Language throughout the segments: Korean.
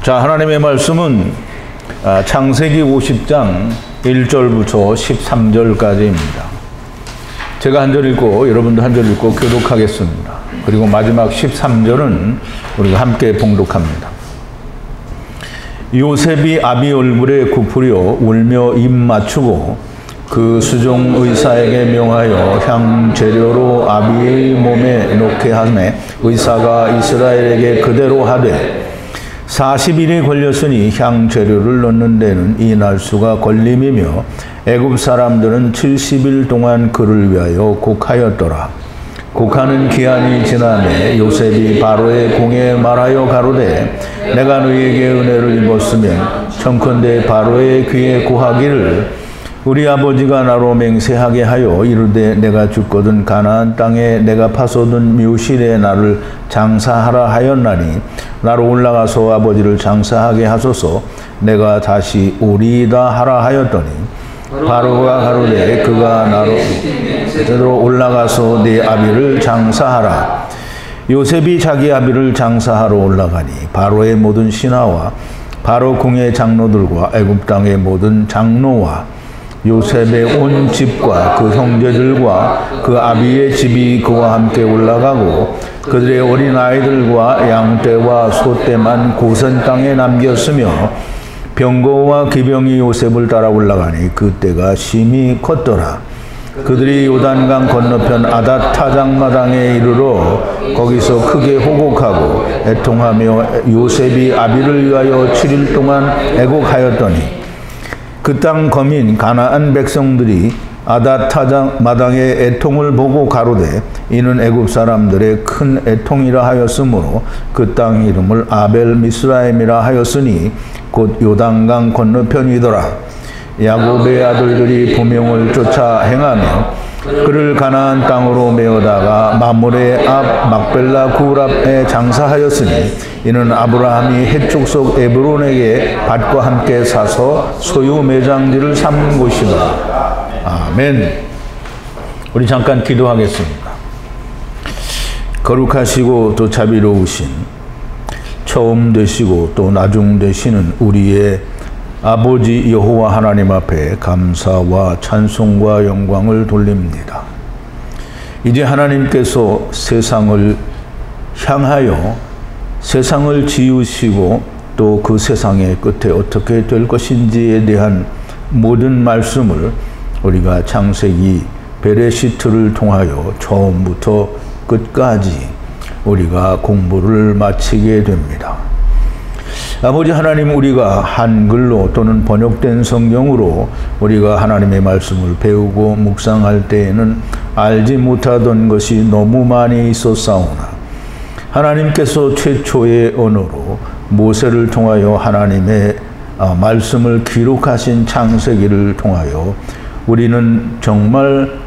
자, 하나님의 말씀은 창세기 50장 1절부터 13절까지입니다. 제가 한 절 읽고 여러분도 한 절 읽고 교독하겠습니다. 그리고 마지막 13절은 우리가 함께 봉독합니다. 요셉이 아비 얼굴에 굽으려 울며 입 맞추고 그 수종 의사에게 명하여 향 재료로 아비의 몸에 놓게 하매 의사가 이스라엘에게 그대로 하되 40일이 걸렸으니 향 재료를 넣는 데는 이 날수가 걸림이며 애굽 사람들은 70일 동안 그를 위하여 곡하였더라. 곡하는 기한이 지나매 요셉이 바로의 공에 말하여 가로되 내가 너희에게 은혜를 입었으면 청컨대 바로의 귀에 고하기를 우리 아버지가 나로 맹세하게 하여 이르되 내가 죽거든 가나안 땅에 내가 파서든 묘실에 나를 장사하라 하였나니 나로 올라가서 아버지를 장사하게 하소서 내가 다시 오리이다 하라 하였더니 바로가 가로되 그가 나로 제대로 올라가서 네 아비를 장사하라. 요셉이 자기 아비를 장사하러 올라가니 바로의 모든 신하와 바로 궁의 장로들과 애굽 땅의 모든 장로와 요셉의 온 집과 그 형제들과 그 아비의 집이 그와 함께 올라가고 그들의 어린 아이들과 양떼와 소떼만 고센 땅에 남겼으며 병거와 기병이 요셉을 따라 올라가니 그때가 심히 컸더라. 그들이 요단강 건너편 아닷타장마당에 이르러 거기서 크게 호곡하고 애통하며 요셉이 아비를 위하여 7일 동안 애곡하였더니 그 땅 거민 가나안 백성들이 아닷타장 마당의 애통을 보고 가로되 이는 애굽 사람들의 큰 애통이라 하였으므로 그 땅 이름을 아벨 미스라임이라 하였으니 곧 요단강 건너편이더라. 야곱의 아들들이 부명을 쫓아 행하며 그를 가나안 땅으로 메어다가 마므레 앞 막벨라 굴 앞에 장사하였으니 이는 아브라함이 헷 족속 에브론에게 밭과 함께 사서 소유 매장지를 삼은 곳이다. 아멘. 우리 잠깐 기도하겠습니다. 거룩하시고 또 자비로우신 처음 되시고 또 나중 되시는 우리의 아버지 여호와 하나님 앞에 감사와 찬송과 영광을 돌립니다. 이제 하나님께서 세상을 향하여 세상을 지으시고 또 그 세상의 끝에 어떻게 될 것인지에 대한 모든 말씀을 우리가 창세기 베레시트를 통하여 처음부터 끝까지 우리가 공부를 마치게 됩니다. 아버지 하나님, 우리가 한글로 또는 번역된 성경으로 우리가 하나님의 말씀을 배우고 묵상할 때에는 알지 못하던 것이 너무 많이 있었사오나 하나님께서 최초의 언어로 모세를 통하여 하나님의 말씀을 기록하신 창세기를 통하여 우리는 정말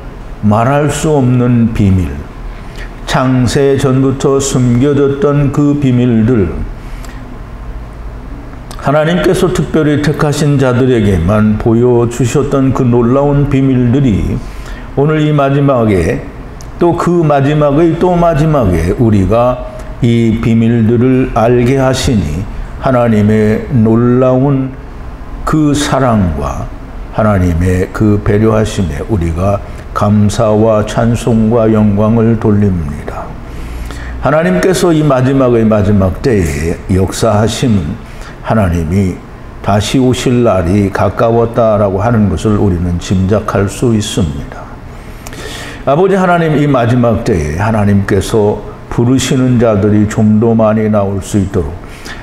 말할 수 없는 비밀, 창세 전부터 숨겨졌던 그 비밀들, 하나님께서 특별히 택하신 자들에게만 보여주셨던 그 놀라운 비밀들이 오늘 이 마지막에 또 그 마지막의 또 마지막에 우리가 이 비밀들을 알게 하시니 하나님의 놀라운 그 사랑과 하나님의 그 배려하심에 우리가 감사와 찬송과 영광을 돌립니다. 하나님께서 이 마지막의 마지막 때에 역사하심은 하나님이 다시 오실 날이 가까웠다라고 하는 것을 우리는 짐작할 수 있습니다. 아버지 하나님, 이 마지막 때에 하나님께서 부르시는 자들이 좀 더 많이 나올 수 있도록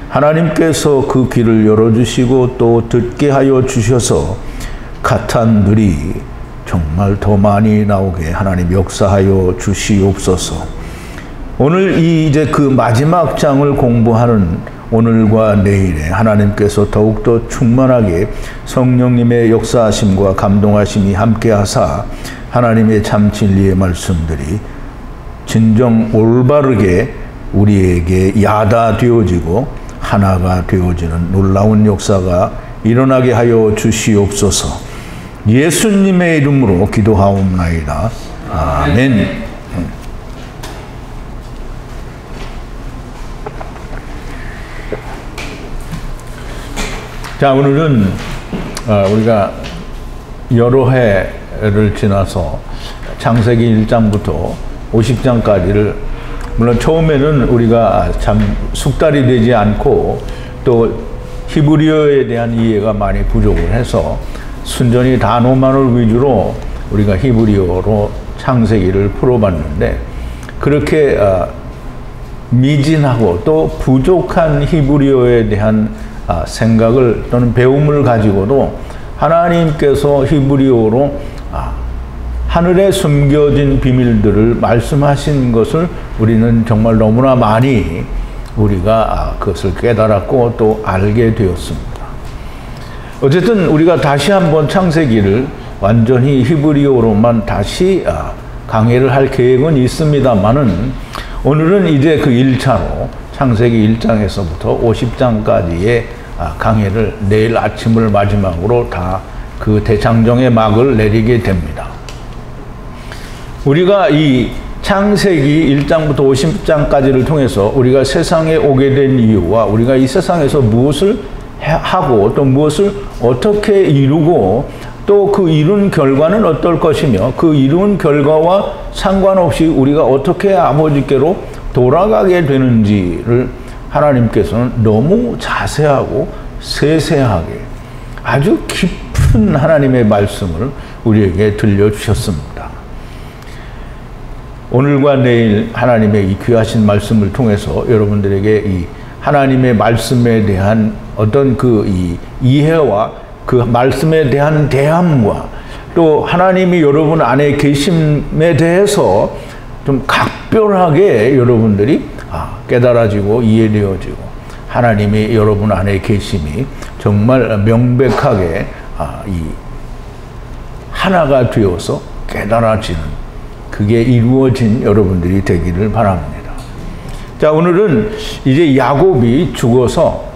하나님께서 그 길을 열어주시고 또 듣게 하여 주셔서 가탄들이 정말 더 많이 나오게 하나님 역사하여 주시옵소서. 오늘 이제 그 마지막 장을 공부하는 오늘과 내일에 하나님께서 더욱더 충만하게 성령님의 역사하심과 감동하심이 함께하사 하나님의 참 진리의 말씀들이 진정 올바르게 우리에게 야다되어지고 하나가 되어지는 놀라운 역사가 일어나게 하여 주시옵소서. 예수님의 이름으로 기도하옵나이다. 아멘. 자, 오늘은 우리가 여러 해를 지나서 창세기 1장부터 50장까지를 물론 처음에는 우리가 참 숙달이 되지 않고 또 히브리어에 대한 이해가 많이 부족을 해서 순전히 단어만을 위주로 우리가 히브리어로 창세기를 풀어봤는데 그렇게 미진하고 또 부족한 히브리어에 대한 생각을 또는 배움을 가지고도 하나님께서 히브리어로 하늘에 숨겨진 비밀들을 말씀하신 것을 우리는 정말 너무나 많이 우리가 그것을 깨달았고 또 알게 되었습니다. 어쨌든 우리가 다시 한번 창세기를 완전히 히브리어로만 다시 강해를 할 계획은 있습니다만은 오늘은 이제 그 1차로 창세기 1장에서부터 50장까지의 강해를 내일 아침을 마지막으로 다 그 대창정의 막을 내리게 됩니다. 우리가 이 창세기 1장부터 50장까지를 통해서 우리가 세상에 오게 된 이유와 우리가 이 세상에서 무엇을 하고 또 무엇을 어떻게 이루고 또 그 이룬 결과는 어떨 것이며 그 이룬 결과와 상관없이 우리가 어떻게 아버지께로 돌아가게 되는지를 하나님께서는 너무 자세하고 세세하게 아주 깊은 하나님의 말씀을 우리에게 들려주셨습니다. 오늘과 내일 하나님의 이 귀하신 말씀을 통해서 여러분들에게 이 하나님의 말씀에 대한 어떤 그 이해와 그 말씀에 대한 대함과 또 하나님이 여러분 안에 계심에 대해서 좀 각별하게 여러분들이 깨달아지고 이해되어지고 하나님이 여러분 안에 계심이 정말 명백하게 이 하나가 되어서 깨달아지는 그게 이루어진 여러분들이 되기를 바랍니다. 자, 오늘은 이제 야곱이 죽어서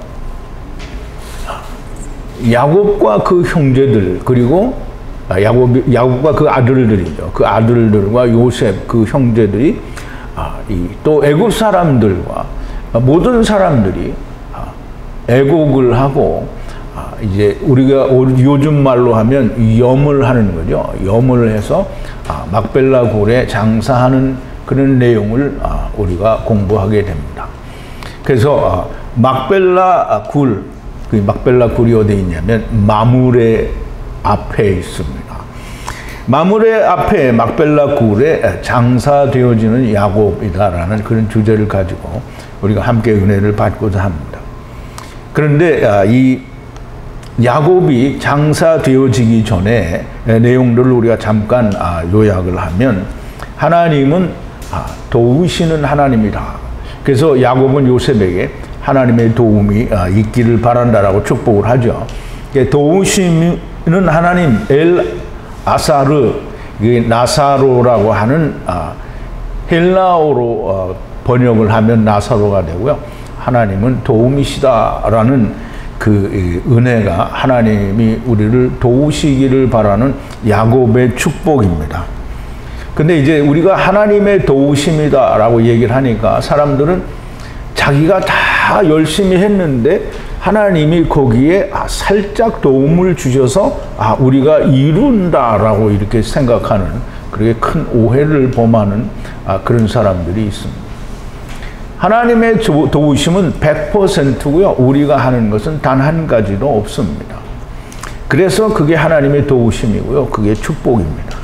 야곱과 그 형제들 그리고 야곱과 그 아들들이죠. 그 아들들과 요셉 그 형제들이 또 애굽 사람들과 모든 사람들이 애곡을 하고 이제 우리가 요즘 말로 하면 염을 하는 거죠. 염을 해서 막벨라 굴에 장사하는 그런 내용을 우리가 공부하게 됩니다. 그래서 막벨라 굴, 그 막벨라 굴이 어디에 있냐면 마므레 앞에 있습니다. 마므레 앞에 막벨라 굴에 장사되어지는 야곱이다라는 그런 주제를 가지고 우리가 함께 은혜를 받고자 합니다. 그런데 이 야곱이 장사되어지기 전에 내용들을 우리가 잠깐 요약을 하면 하나님은 도우시는 하나님이다. 그래서 야곱은 요셉에게 하나님의 도움이 있기를 바란다라고 축복을 하죠. 도우시는 하나님 엘 아사르 나사로라고 하는 헬라어로 번역을 하면 나사로가 되고요. 하나님은 도움이시다라는 그 은혜가 하나님이 우리를 도우시기를 바라는 야곱의 축복입니다. 근데 이제 우리가 하나님의 도우심이다라고 얘기를 하니까 사람들은 자기가 다 열심히 했는데 하나님이 거기에 살짝 도움을 주셔서 우리가 이룬다라고 이렇게 생각하는 그렇게 큰 오해를 범하는 그런 사람들이 있습니다. 하나님의 도우심은 100%고요. 우리가 하는 것은 단 한 가지도 없습니다. 그래서 그게 하나님의 도우심이고요. 그게 축복입니다.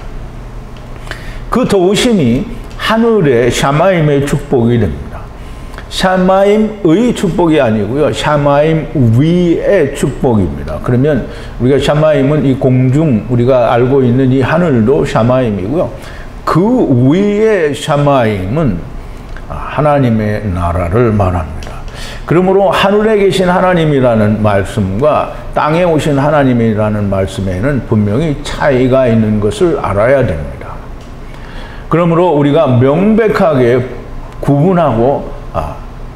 그 도우심이 하늘의 샤마임의 축복이 됩니다. 샤마임의 축복이 아니고요. 샤마임 위의 축복입니다. 그러면 우리가 샤마임은 이 공중 우리가 알고 있는 이 하늘도 샤마임이고요. 그 위의 샤마임은 하나님의 나라를 말합니다. 그러므로 하늘에 계신 하나님이라는 말씀과 땅에 오신 하나님이라는 말씀에는 분명히 차이가 있는 것을 알아야 됩니다. 그러므로 우리가 명백하게 구분하고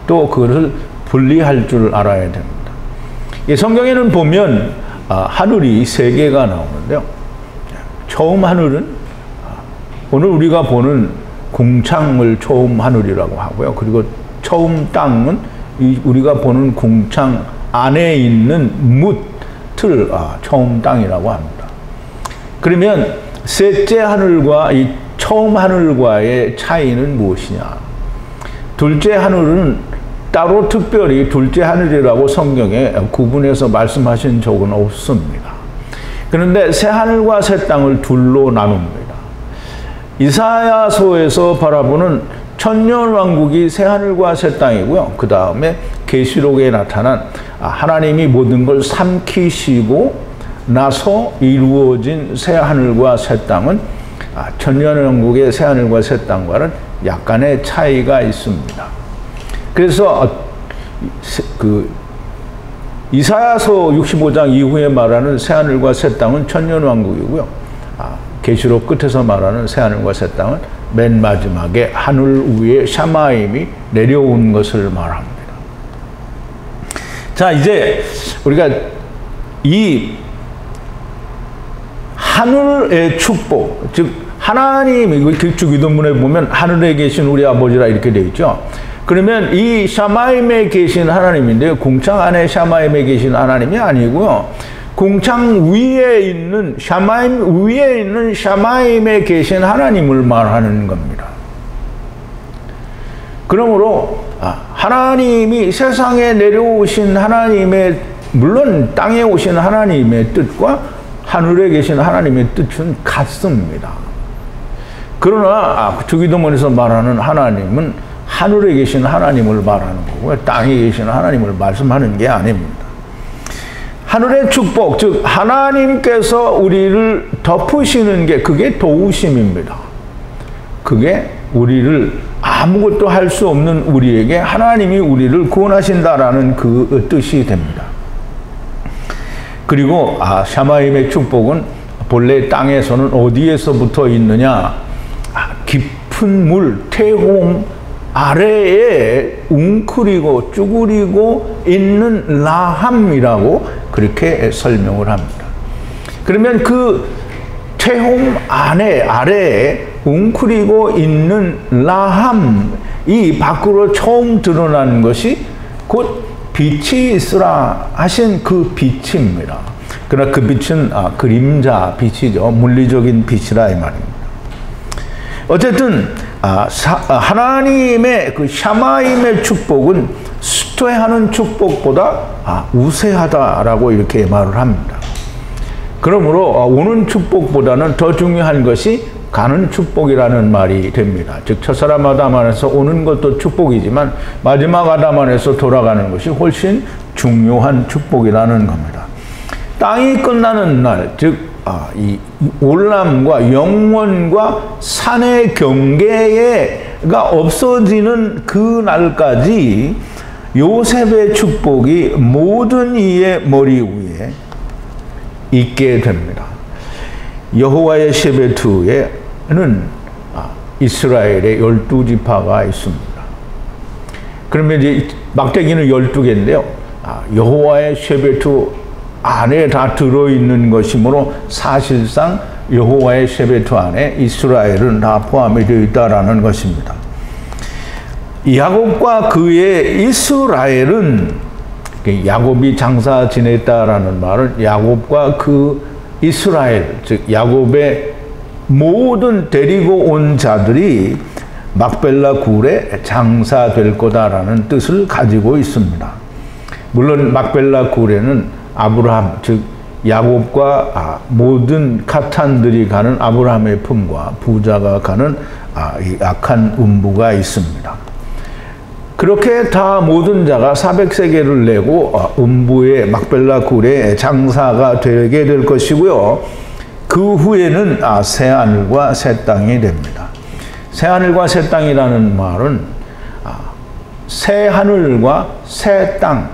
또 그것을 분리할 줄 알아야 됩니다. 성경에는 보면 하늘이 세 개가 나오는데요. 처음 하늘은 오늘 우리가 보는 궁창을 처음 하늘이라고 하고요. 그리고 처음 땅은 우리가 보는 궁창 안에 있는 뭇, 끝을 처음 땅이라고 합니다. 그러면 셋째 하늘과 이 처음 하늘과의 차이는 무엇이냐? 둘째 하늘은 따로 특별히 둘째 하늘이라고 성경에 구분해서 말씀하신 적은 없습니다. 그런데 새 하늘과 새 땅을 둘로 나눕니다. 이사야서에서 바라보는 천년왕국이 새 하늘과 새 땅이고요. 그 다음에 계시록에 나타난 하나님이 모든 걸 삼키시고 나서 이루어진 새 하늘과 새 땅은 천년왕국의 새 하늘과 새 땅과는 약간의 차이가 있습니다. 그래서 그 이사야서 65장 이후에 말하는 새 하늘과 새 땅은 천년왕국이고요. 계시록 끝에서 말하는 새 하늘과 새 땅은 맨 마지막에 하늘 위에 샤마임이 내려온 것을 말합니다. 자, 이제 우리가 이 하늘의 축복, 즉 하나님, 주기도문에 보면 하늘에 계신 우리 아버지라 이렇게 되어 있죠. 그러면 이 샤마임에 계신 하나님인데요. 궁창 안에 샤마임에 계신 하나님이 아니고요. 궁창 위에 있는 샤마임 위에 있는 샤마임에 계신 하나님을 말하는 겁니다. 그러므로 하나님이 세상에 내려오신 하나님의, 물론 땅에 오신 하나님의 뜻과 하늘에 계신 하나님의 뜻은 같습니다. 그러나 주기도문에서 말하는 하나님은 하늘에 계신 하나님을 말하는 거고요. 땅에 계신 하나님을 말씀하는 게 아닙니다. 하늘의 축복, 즉 하나님께서 우리를 덮으시는 게 그게 도우심입니다. 그게 우리를 아무것도 할 수 없는 우리에게 하나님이 우리를 구원하신다라는 그 뜻이 됩니다. 그리고 샤마임의 축복은 본래 땅에서는 어디에서부터 있느냐? 깊은 물, 태홍 아래에 웅크리고 쭈그리고 있는 라함이라고 그렇게 설명을 합니다. 그러면 그 태홍 아래에 웅크리고 있는 라함이 밖으로 처음 드러나는 것이 곧 빛이 있으라 하신 그 빛입니다. 그러나 그 빛은 그림자 빛이죠. 물리적인 빛이라 이 말입니다. 어쨌든 하나님의 그 샤마임의 축복은 수퇴하는 축복보다 우세하다라고 이렇게 말을 합니다. 그러므로 오는 축복보다는 더 중요한 것이 가는 축복이라는 말이 됩니다. 즉 첫사람 아담 안에서 오는 것도 축복이지만 마지막 아담 안에서 돌아가는 것이 훨씬 중요한 축복이라는 겁니다. 땅이 끝나는 날, 즉 이 올람과 영원과 산의 경계가 없어지는 그 날까지 요셉의 축복이 모든 이의 머리 위에 있게 됩니다. 여호와의 세베트에는 이스라엘의 12지파가 있습니다. 그러면 이제 막대기는 12개인데요. 여호와의 세베트 안에 다 들어있는 것이므로 사실상 여호와의 세베트 안에 이스라엘은 다 포함이 되어 있다라는 것입니다. 야곱과 그의 이스라엘은, 야곱이 장사 지냈다라는 말은 야곱과 그 이스라엘, 즉 야곱의 모든 데리고 온 자들이 막벨라 굴에 장사될 거다라는 뜻을 가지고 있습니다. 물론 막벨라 굴에는 아브라함, 즉 야곱과 모든 카탄들이 가는 아브라함의 품과 부자가 가는 이 악한 음부가 있습니다. 그렇게 다 모든 자가 400세겔을 내고 음부의 막벨라 굴에 장사가 되게 될 것이고요. 그 후에는 새 하늘과 새 땅이 됩니다. 새 하늘과 새 땅이라는 말은 새 하늘과 새 땅,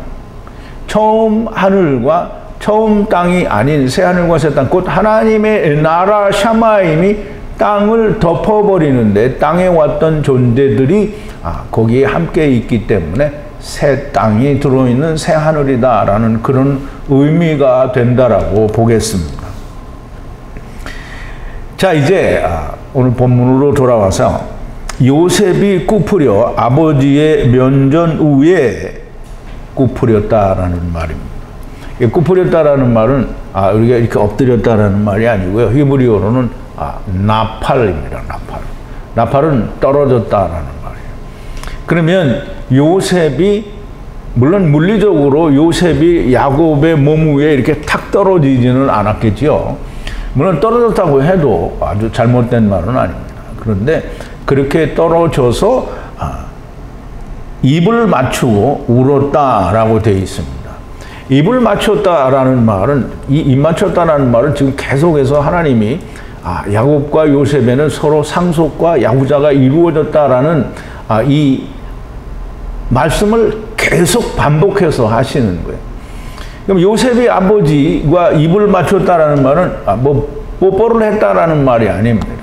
처음 하늘과 처음 땅이 아닌 새 하늘과 새 땅, 곧 하나님의 나라 샤마임이 땅을 덮어버리는데 땅에 왔던 존재들이 거기에 함께 있기 때문에 새 땅이 들어있는 새 하늘이다라는 그런 의미가 된다라고 보겠습니다. 자, 이제 오늘 본문으로 돌아와서 요셉이 꾸프려 아버지의 면전 위에 꾸프렸다라는 말입니다. 구부렸다라는 말은 우리가 이렇게 엎드렸다라는 말이 아니고요. 히브리어로는 나팔입니다. 나팔은 떨어졌다라는 말이에요. 그러면 요셉이 물론 물리적으로 요셉이 야곱의 몸 위에 이렇게 탁 떨어지지는 않았겠지요. 물론 떨어졌다고 해도 아주 잘못된 말은 아닙니다. 그런데 그렇게 떨어져서 입을 맞추고 울었다라고 되어 있습니다. 입을 맞췄다라는 말은 입 맞췄다라는 말은 지금 계속해서 하나님이 야곱과 요셉에는 서로 상속과 야구자가 이루어졌다라는 이 말씀을 계속 반복해서 하시는 거예요. 그럼 요셉의 아버지와 입을 맞췄다라는 말은 뽀뽀를 했다라는 말이 아닙니다.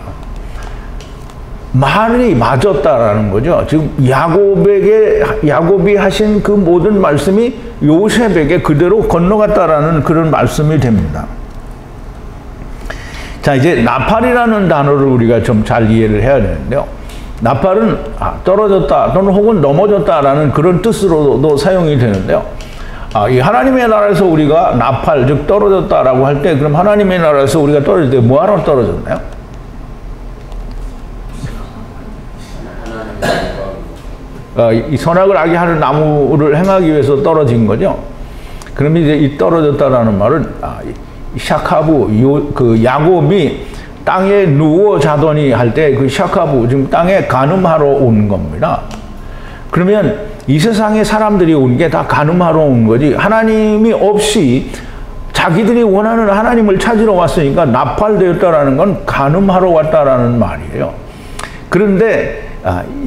말이 맞았다라는 거죠. 지금 야곱이 하신 그 모든 말씀이 요셉에게 그대로 건너갔다라는 그런 말씀이 됩니다. 자, 이제 나팔이라는 단어를 우리가 좀 잘 이해를 해야 되는데요. 나팔은 떨어졌다 또는 혹은 넘어졌다라는 그런 뜻으로도 사용이 되는데요. 이 하나님의 나라에서 우리가 나팔, 즉 떨어졌다라고 할 때 그럼 하나님의 나라에서 우리가 떨어질 때 뭐하러 떨어졌나요? 이 선악을 알게 하는 나무를 행하기 위해서 떨어진 거죠. 그럼 이제 이 떨어졌다라는 말은 샤카부, 그 야곱이 땅에 누워 자더니 할 때 그 샤카부, 지금 땅에 간음하러 온 겁니다. 그러면 이 세상에 사람들이 온 게 다 간음하러 온 거지 하나님이 없이 자기들이 원하는 하나님을 찾으러 왔으니까 나팔되었다라는 건 간음하러 왔다라는 말이에요. 그런데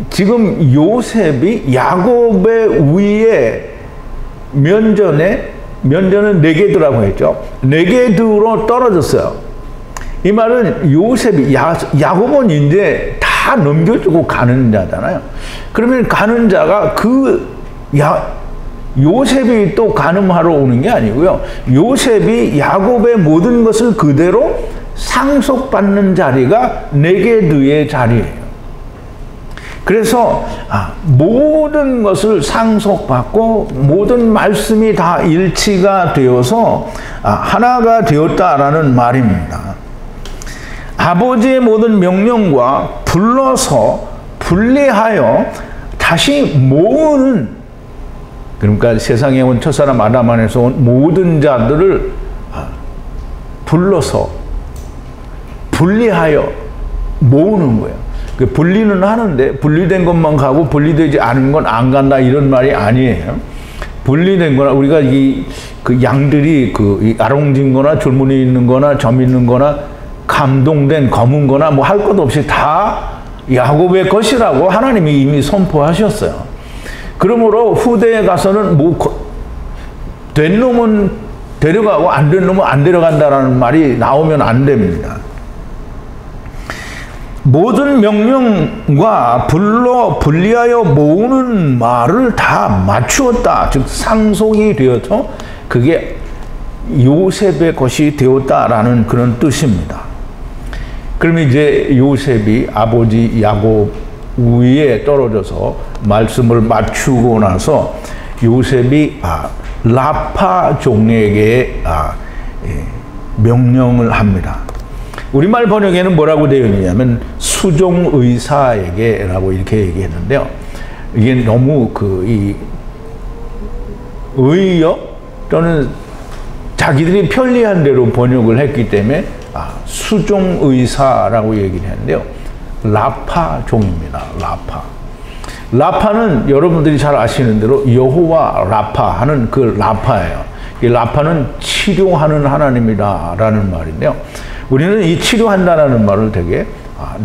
지금 요셉이 야곱의 위에 면전은 네게드라고 했죠. 네게드로 떨어졌어요. 이 말은 요셉이 야곱은 이제 다 넘겨주고 가는 자잖아요. 그러면 가는 자가 요셉이 또 간음하러 오는 게 아니고요. 요셉이 야곱의 모든 것을 그대로 상속받는 자리가 네게드의 자리예요. 그래서 모든 것을 상속받고 모든 말씀이 다 일치가 되어서 하나가 되었다라는 말입니다. 아버지의 모든 명령과 불러서 분리하여 다시 모으는, 그러니까 세상에 온 첫사람 아담 안에서 온 모든 자들을 불러서 분리하여 모으는 거예요. 분리는 하는데 분리된 것만 가고 분리되지 않은 건 안 간다 이런 말이 아니에요. 분리된 거나 우리가 그 양들이 이 아롱진 거나 줄무늬 있는 거나 점 있는 거나 감동된 검은 거나 뭐 할 것 없이 다 야곱의 것이라고 하나님이 이미 선포하셨어요. 그러므로 후대에 가서는 된 놈은 데려가고 안 된 놈은 안 데려간다라는 말이 나오면 안 됩니다. 모든 명령과 분리하여 모으는 말을 다 맞추었다. 즉 상속이 되어서 그게 요셉의 것이 되었다라는 그런 뜻입니다. 그러면 이제 요셉이 아버지 야곱 위에 떨어져서 말씀을 맞추고 나서 요셉이 라파 종에게 명령을 합니다. 우리말 번역에는 뭐라고 되어 있냐면 수종의사에게라고 이렇게 얘기했는데요. 이게 너무 의역 또는 자기들이 편리한 대로 번역을 했기 때문에 수종의사라고 얘기를 했는데요. 라파종입니다. 라파는 여러분들이 잘 아시는 대로 여호와 라파 하는 그 라파예요. 이 라파는 치료하는 하나님이다라는 말인데요. 우리는 이 치료한다라는 말을 되게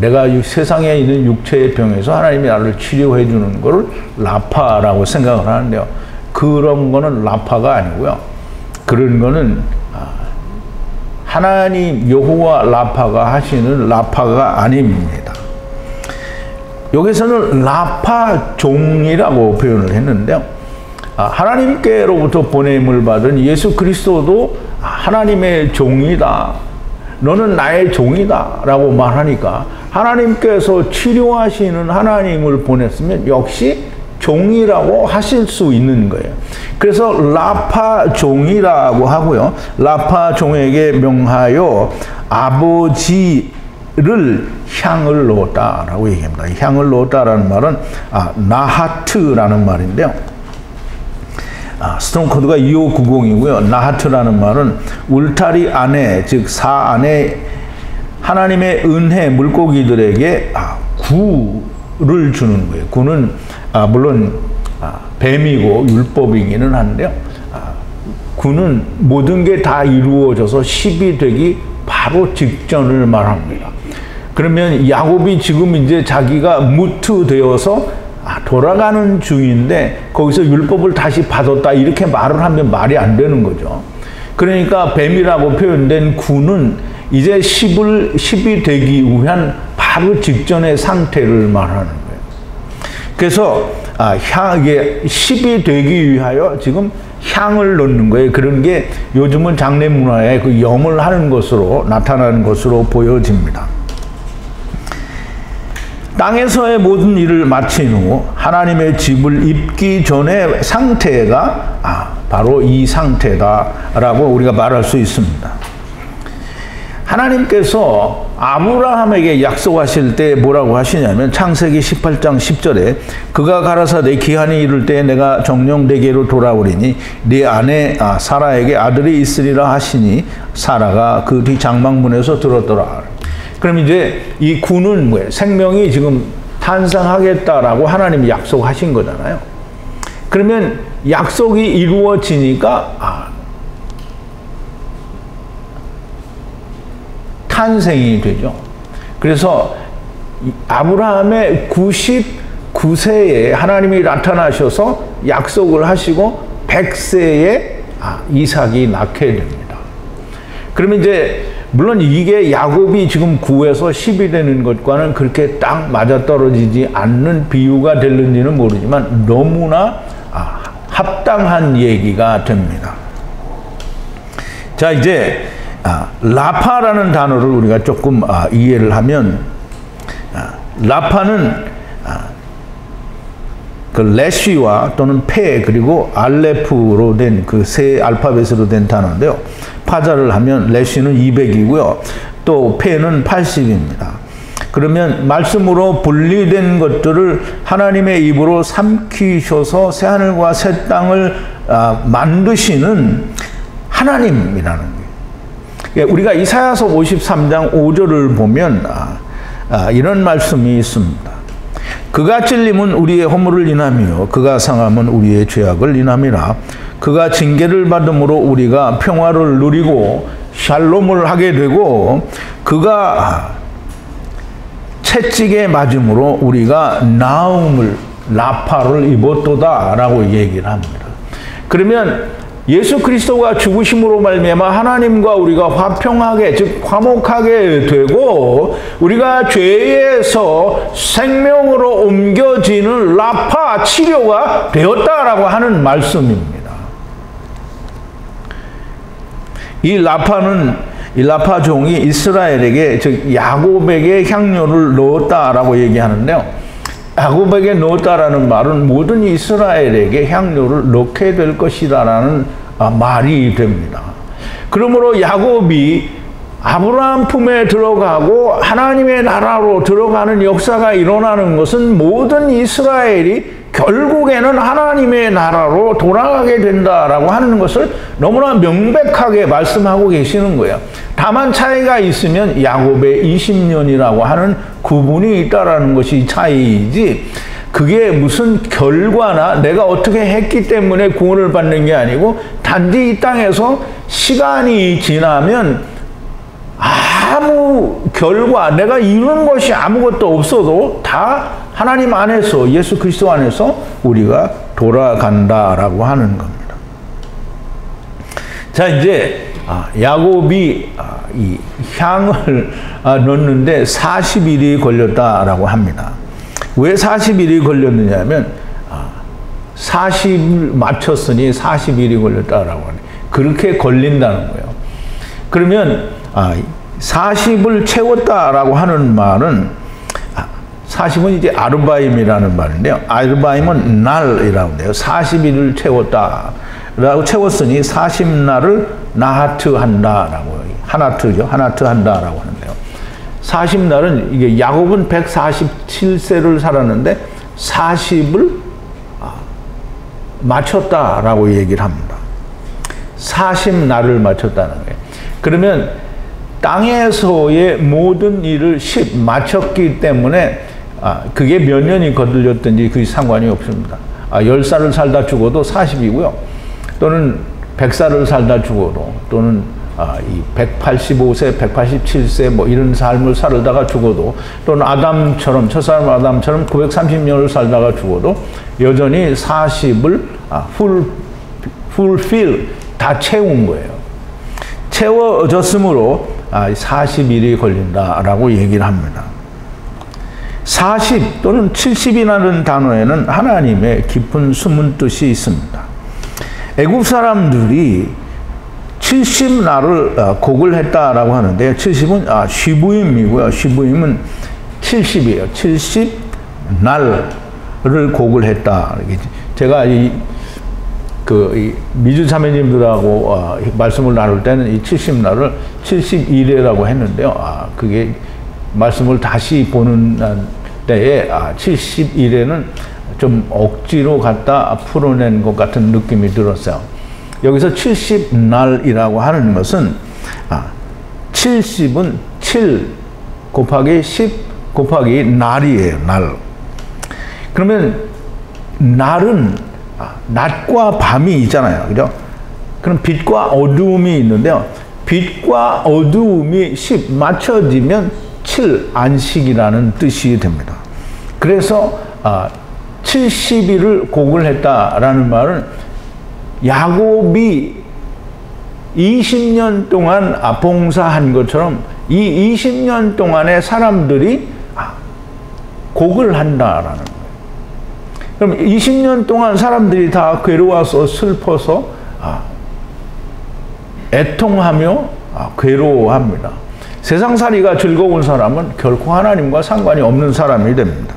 내가 이 세상에 있는 육체의 병에서 하나님이 나를 치료해 주는 것을 라파라고 생각을 하는데요. 그런 거는 라파가 아니고요. 그런 거는 하나님 여호와 라파가 하시는 라파가 아닙니다. 여기서는 라파종이라고 표현을 했는데요. 하나님께로부터 보냄을 받은 예수 그리스도도 하나님의 종이다. 너는 나의 종이다 라고 말하니까 하나님께서 치료하시는 하나님을 보냈으면 역시 종이라고 하실 수 있는 거예요. 그래서 라파 종이라고 하고요. 라파 종에게 명하여 아버지를 향을 놓았다라고 얘기합니다. 향을 놓았다라는 말은 나하트라는 말인데요. 스트롱 코드가 2590이고요. 나하트라는 말은 울타리 안에, 즉 사 안에 하나님의 은혜 물고기들에게 구를 주는 거예요. 구는 물론 뱀이고 율법이기는 한데요. 구는 모든 게 다 이루어져서 10이 되기 바로 직전을 말합니다. 그러면 야곱이 지금 이제 자기가 무트되어서 돌아가는 중인데 거기서 율법을 다시 받았다 이렇게 말을 하면 말이 안 되는 거죠. 그러니까 뱀이라고 표현된 구는 이제 10이 되기 위한 바로 직전의 상태를 말하는 거예요. 그래서 이게 10이 되기 위하여 지금 향을 넣는 거예요. 그런 게 요즘은 장례 문화에 그 염을 하는 것으로 나타나는 것으로 보여집니다. 땅에서의 모든 일을 마친 후 하나님의 집을 입기 전의 상태가 바로 이 상태다라고 우리가 말할 수 있습니다. 하나님께서 아브라함에게 약속하실 때 뭐라고 하시냐면 창세기 18장 10절에 그가 가라사대 기한이 이를 때 내가 정녕 내게로 돌아오리니 네 아내 사라에게 아들이 있으리라 하시니 사라가 그 뒤 장막문에서 들었더라. 그럼 이제 이 구는 뭐예요? 생명이 지금 탄생하겠다라고 하나님이 약속하신 거잖아요. 그러면 약속이 이루어지니까 탄생이 되죠. 그래서 아브라함의 99세에 하나님이 나타나셔서 약속을 하시고 100세에 이삭이 낳게 됩니다. 그러면 이제 물론 이게 야곱이 지금 9에서 10이 되는 것과는 그렇게 딱 맞아떨어지지 않는 비유가 될는지는 모르지만 너무나 합당한 얘기가 됩니다. 자, 이제 라파라는 단어를 우리가 조금 이해를 하면 라파는 그 레쉬와 또는 페 그리고 알레프로 된 그 세 알파벳으로 된 단어인데요. 파자를 하면 레쉬는 200이고요. 또 페는 80입니다. 그러면 말씀으로 분리된 것들을 하나님의 입으로 삼키셔서 새하늘과 새 땅을 만드시는 하나님이라는 거예요. 우리가 이사야서 53장 5절을 보면 이런 말씀이 있습니다. 그가 찔림은 우리의 허물을 인하며 그가 상함은 우리의 죄악을 인함이라. 그가 징계를 받음으로 우리가 평화를 누리고 샬롬을 하게 되고 그가 채찍에 맞음으로 우리가 나음을 라파를 입었도다라고 얘기를 합니다. 그러면 예수 그리스도가 죽으심으로 말미암아 하나님과 우리가 화평하게 즉 화목하게 되고 우리가 죄에서 생명으로 옮겨지는 라파 치료가 되었다라고 하는 말씀입니다. 이 라파 종이 이스라엘에게 즉 야곱에게 향료를 넣었다라고 얘기하는데요. 야곱에게 넣었다라는 말은 모든 이스라엘에게 향료를 넣게 될 것이다라는 말이 됩니다. 그러므로 야곱이 아브라함 품에 들어가고 하나님의 나라로 들어가는 역사가 일어나는 것은 모든 이스라엘이 결국에는 하나님의 나라로 돌아가게 된다라고 하는 것을 너무나 명백하게 말씀하고 계시는 거예요. 다만 차이가 있으면 야곱의 20년이라고 하는 구분이 있다라는 것이 차이이지 그게 무슨 결과나 내가 어떻게 했기 때문에 구원을 받는 게 아니고 단지 이 땅에서 시간이 지나면 아무 결과 내가 이룬 것이 아무것도 없어도 다 하나님 안에서 예수 그리스도 안에서 우리가 돌아간다라고 하는 겁니다. 자, 이제 야곱이 이 향을 넣는데 40일이 걸렸다라고 합니다. 왜 40일이 걸렸느냐면 40을 맞췄으니 40일이 걸렸다라고 하네. 그렇게 걸린다는 거예요. 그러면 40을 채웠다라고 하는 말은 40은 이제 아르바임이라는 말인데요. 아르바임은 날이라고 해요. 40일을 채웠다. 라고 채웠으니 40날을 나하트 한다라고. 하나트죠. 하나트 한다라고 하는데요. 40날은 이게 야곱은 147세를 살았는데 40을 맞췄다라고 얘기를 합니다. 40날을 맞췄다는 거예요. 그러면 땅에서의 모든 일을 10 맞췄기 때문에 그게 몇 년이 거들렸든지 그게 상관이 없습니다. 10살을 살다 죽어도 40이고요. 또는 100살을 살다 죽어도 또는 185세, 187세 뭐 이런 삶을 살다가 죽어도 또는 아담처럼 첫사람 아담처럼 930년을 살다가 죽어도 여전히 40을 fulfill 다 채운 거예요. 채워졌으므로 40일이 걸린다라고 얘기를 합니다. 40 또는 70이라는 단어에는 하나님의 깊은 숨은 뜻이 있습니다. 애굽 사람들이 70날을 곡을 했다라고 하는데 70은 쉬부임이고요. 쉬부임은 70이에요. 70날을 곡을 했다. 제가 이 미주 자매님들하고 말씀을 나눌 때는 이 70날을 70일이라고 했는데요. 그게 말씀을 다시 보는 때에 70일에는 좀 억지로 갖다 풀어낸 것 같은 느낌이 들었어요. 여기서 70날이라고 하는 것은 70은 7 곱하기 10 곱하기 날이에요. 날. 그러면 날은 낮과 밤이 있잖아요. 그죠? 그럼 빛과 어두움이 있는데요. 빛과 어두움이 10 맞춰지면 7 안식이라는 뜻이 됩니다. 그래서 70일을 곡을 했다라는 말은 야곱이 20년 동안 봉사한 것처럼 이 20년 동안의 사람들이 곡을 한다라는 거예요. 그럼 20년 동안 사람들이 다 괴로워서 슬퍼서 애통하며 괴로워합니다. 세상살이가 즐거운 사람은 결코 하나님과 상관이 없는 사람이 됩니다.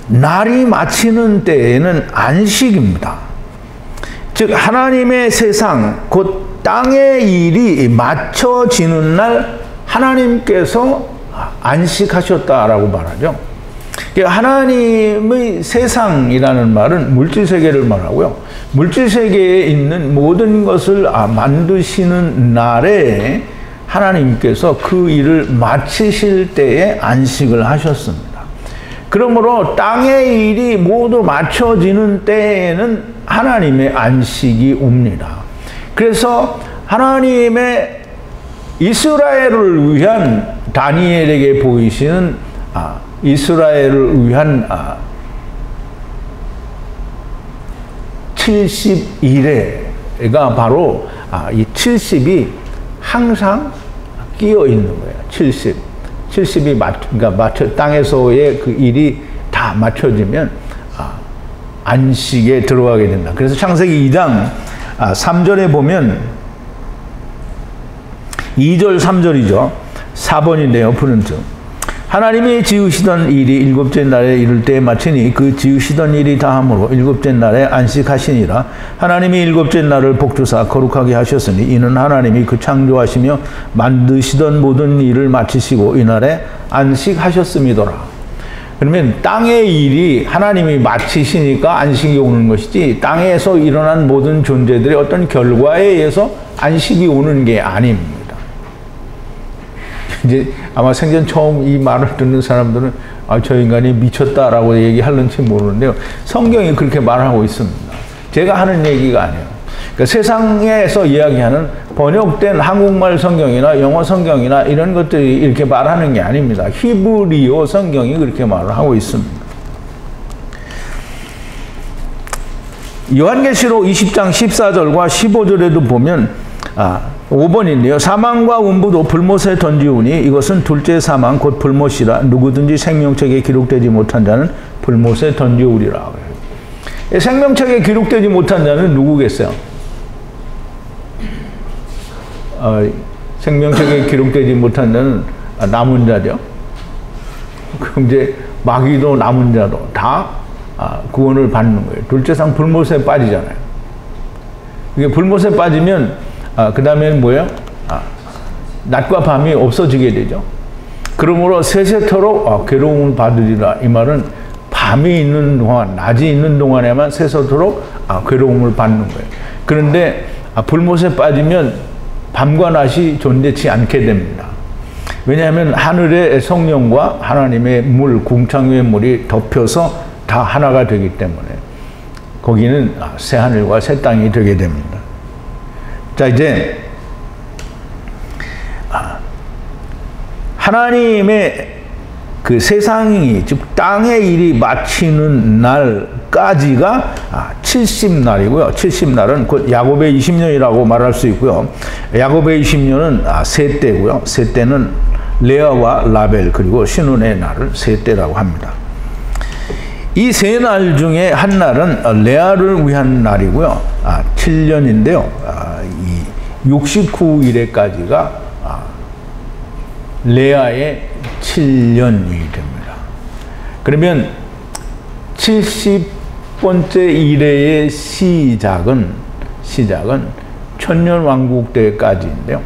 날이 마치는 때에는 안식입니다. 즉 하나님의 세상 곧 땅의 일이 맞춰지는 날 하나님께서 안식하셨다라고 말하죠. 하나님의 세상이라는 말은 물질세계를 말하고요. 물질세계에 있는 모든 것을 만드시는 날에 하나님께서 그 일을 마치실 때에 안식을 하셨습니다. 그러므로 땅의 일이 모두 맞춰지는 때에는 하나님의 안식이 옵니다. 그래서 하나님의 이스라엘을 위한 다니엘에게 보이시는 이스라엘을 위한 70일에가 바로 이 70이 항상 끼어 있는 거예요. 70이 그러니까 땅에서의 그 일이 다 맞춰지면 안식에 들어가게 된다. 그래서 창세기 2장 3절에 보면 2절 3절이죠. 4번인데요. 푸른트. 하나님이 지으시던 일이 일곱째 날에 이를 때에 마치니 그 지으시던 일이 다함으로 일곱째 날에 안식하시니라. 하나님이 일곱째 날을 복주사 거룩하게 하셨으니 이는 하나님이 그 창조하시며 만드시던 모든 일을 마치시고 이날에 안식하셨음이더라. 그러면 땅의 일이 하나님이 마치시니까 안식이 오는 것이지 땅에서 일어난 모든 존재들의 어떤 결과에 의해서 안식이 오는 게 아닙니다. 이제 아마 생전 처음 이 말을 듣는 사람들은 저 인간이 미쳤다라고 얘기할는지 모르는데요. 성경이 그렇게 말하고 있습니다. 제가 하는 얘기가 아니에요. 그러니까 세상에서 이야기하는 번역된 한국말 성경이나 영어 성경이나 이런 것들이 이렇게 말하는 게 아닙니다. 히브리어 성경이 그렇게 말을 하고 있습니다. 요한계시록 20장 14절과 15절에도 보면 5번인데요. 사망과 음부도 불못에 던지우니 이것은 둘째 사망 곧 불못이라 누구든지 생명책에 기록되지 못한 자는 불못에 던지우리라. 생명책에 기록되지 못한 자는 누구겠어요? 생명책에 기록되지 못한 자는 남은 자죠. 형제, 마귀도 남은 자도 다 구원을 받는 거예요. 둘째 상 불못에 빠지잖아요. 이게 불못에 빠지면 그 다음에는 뭐예요? 낮과 밤이 없어지게 되죠. 그러므로 세세토록 괴로움을 받으리라. 이 말은 밤이 있는 동안, 낮이 있는 동안에만 세세토록 괴로움을 받는 거예요. 그런데 불못에 빠지면 밤과 낮이 존재치 않게 됩니다. 왜냐하면 하늘의 성령과 하나님의 물, 궁창의 물이 덮여서 다 하나가 되기 때문에 거기는 새 하늘과 새 땅이 되게 됩니다. 자, 이제 하나님의 그 세상이, 즉 땅의 일이 마치는 날까지가 70날이고요. 70날은 곧 야곱의 20년이라고 말할 수 있고요. 야곱의 20년은 세 때고요. 세 때는 레아와 라벨 그리고 신혼의 날을 세 때라고 합니다. 이 세 날 중에 한 날은 레아를 위한 날이고요. 7년인데요. 이 69일에까지가 레아의 7년이 됩니다. 그러면 70번째 이래의 시작은 천년왕국 때까지인데요.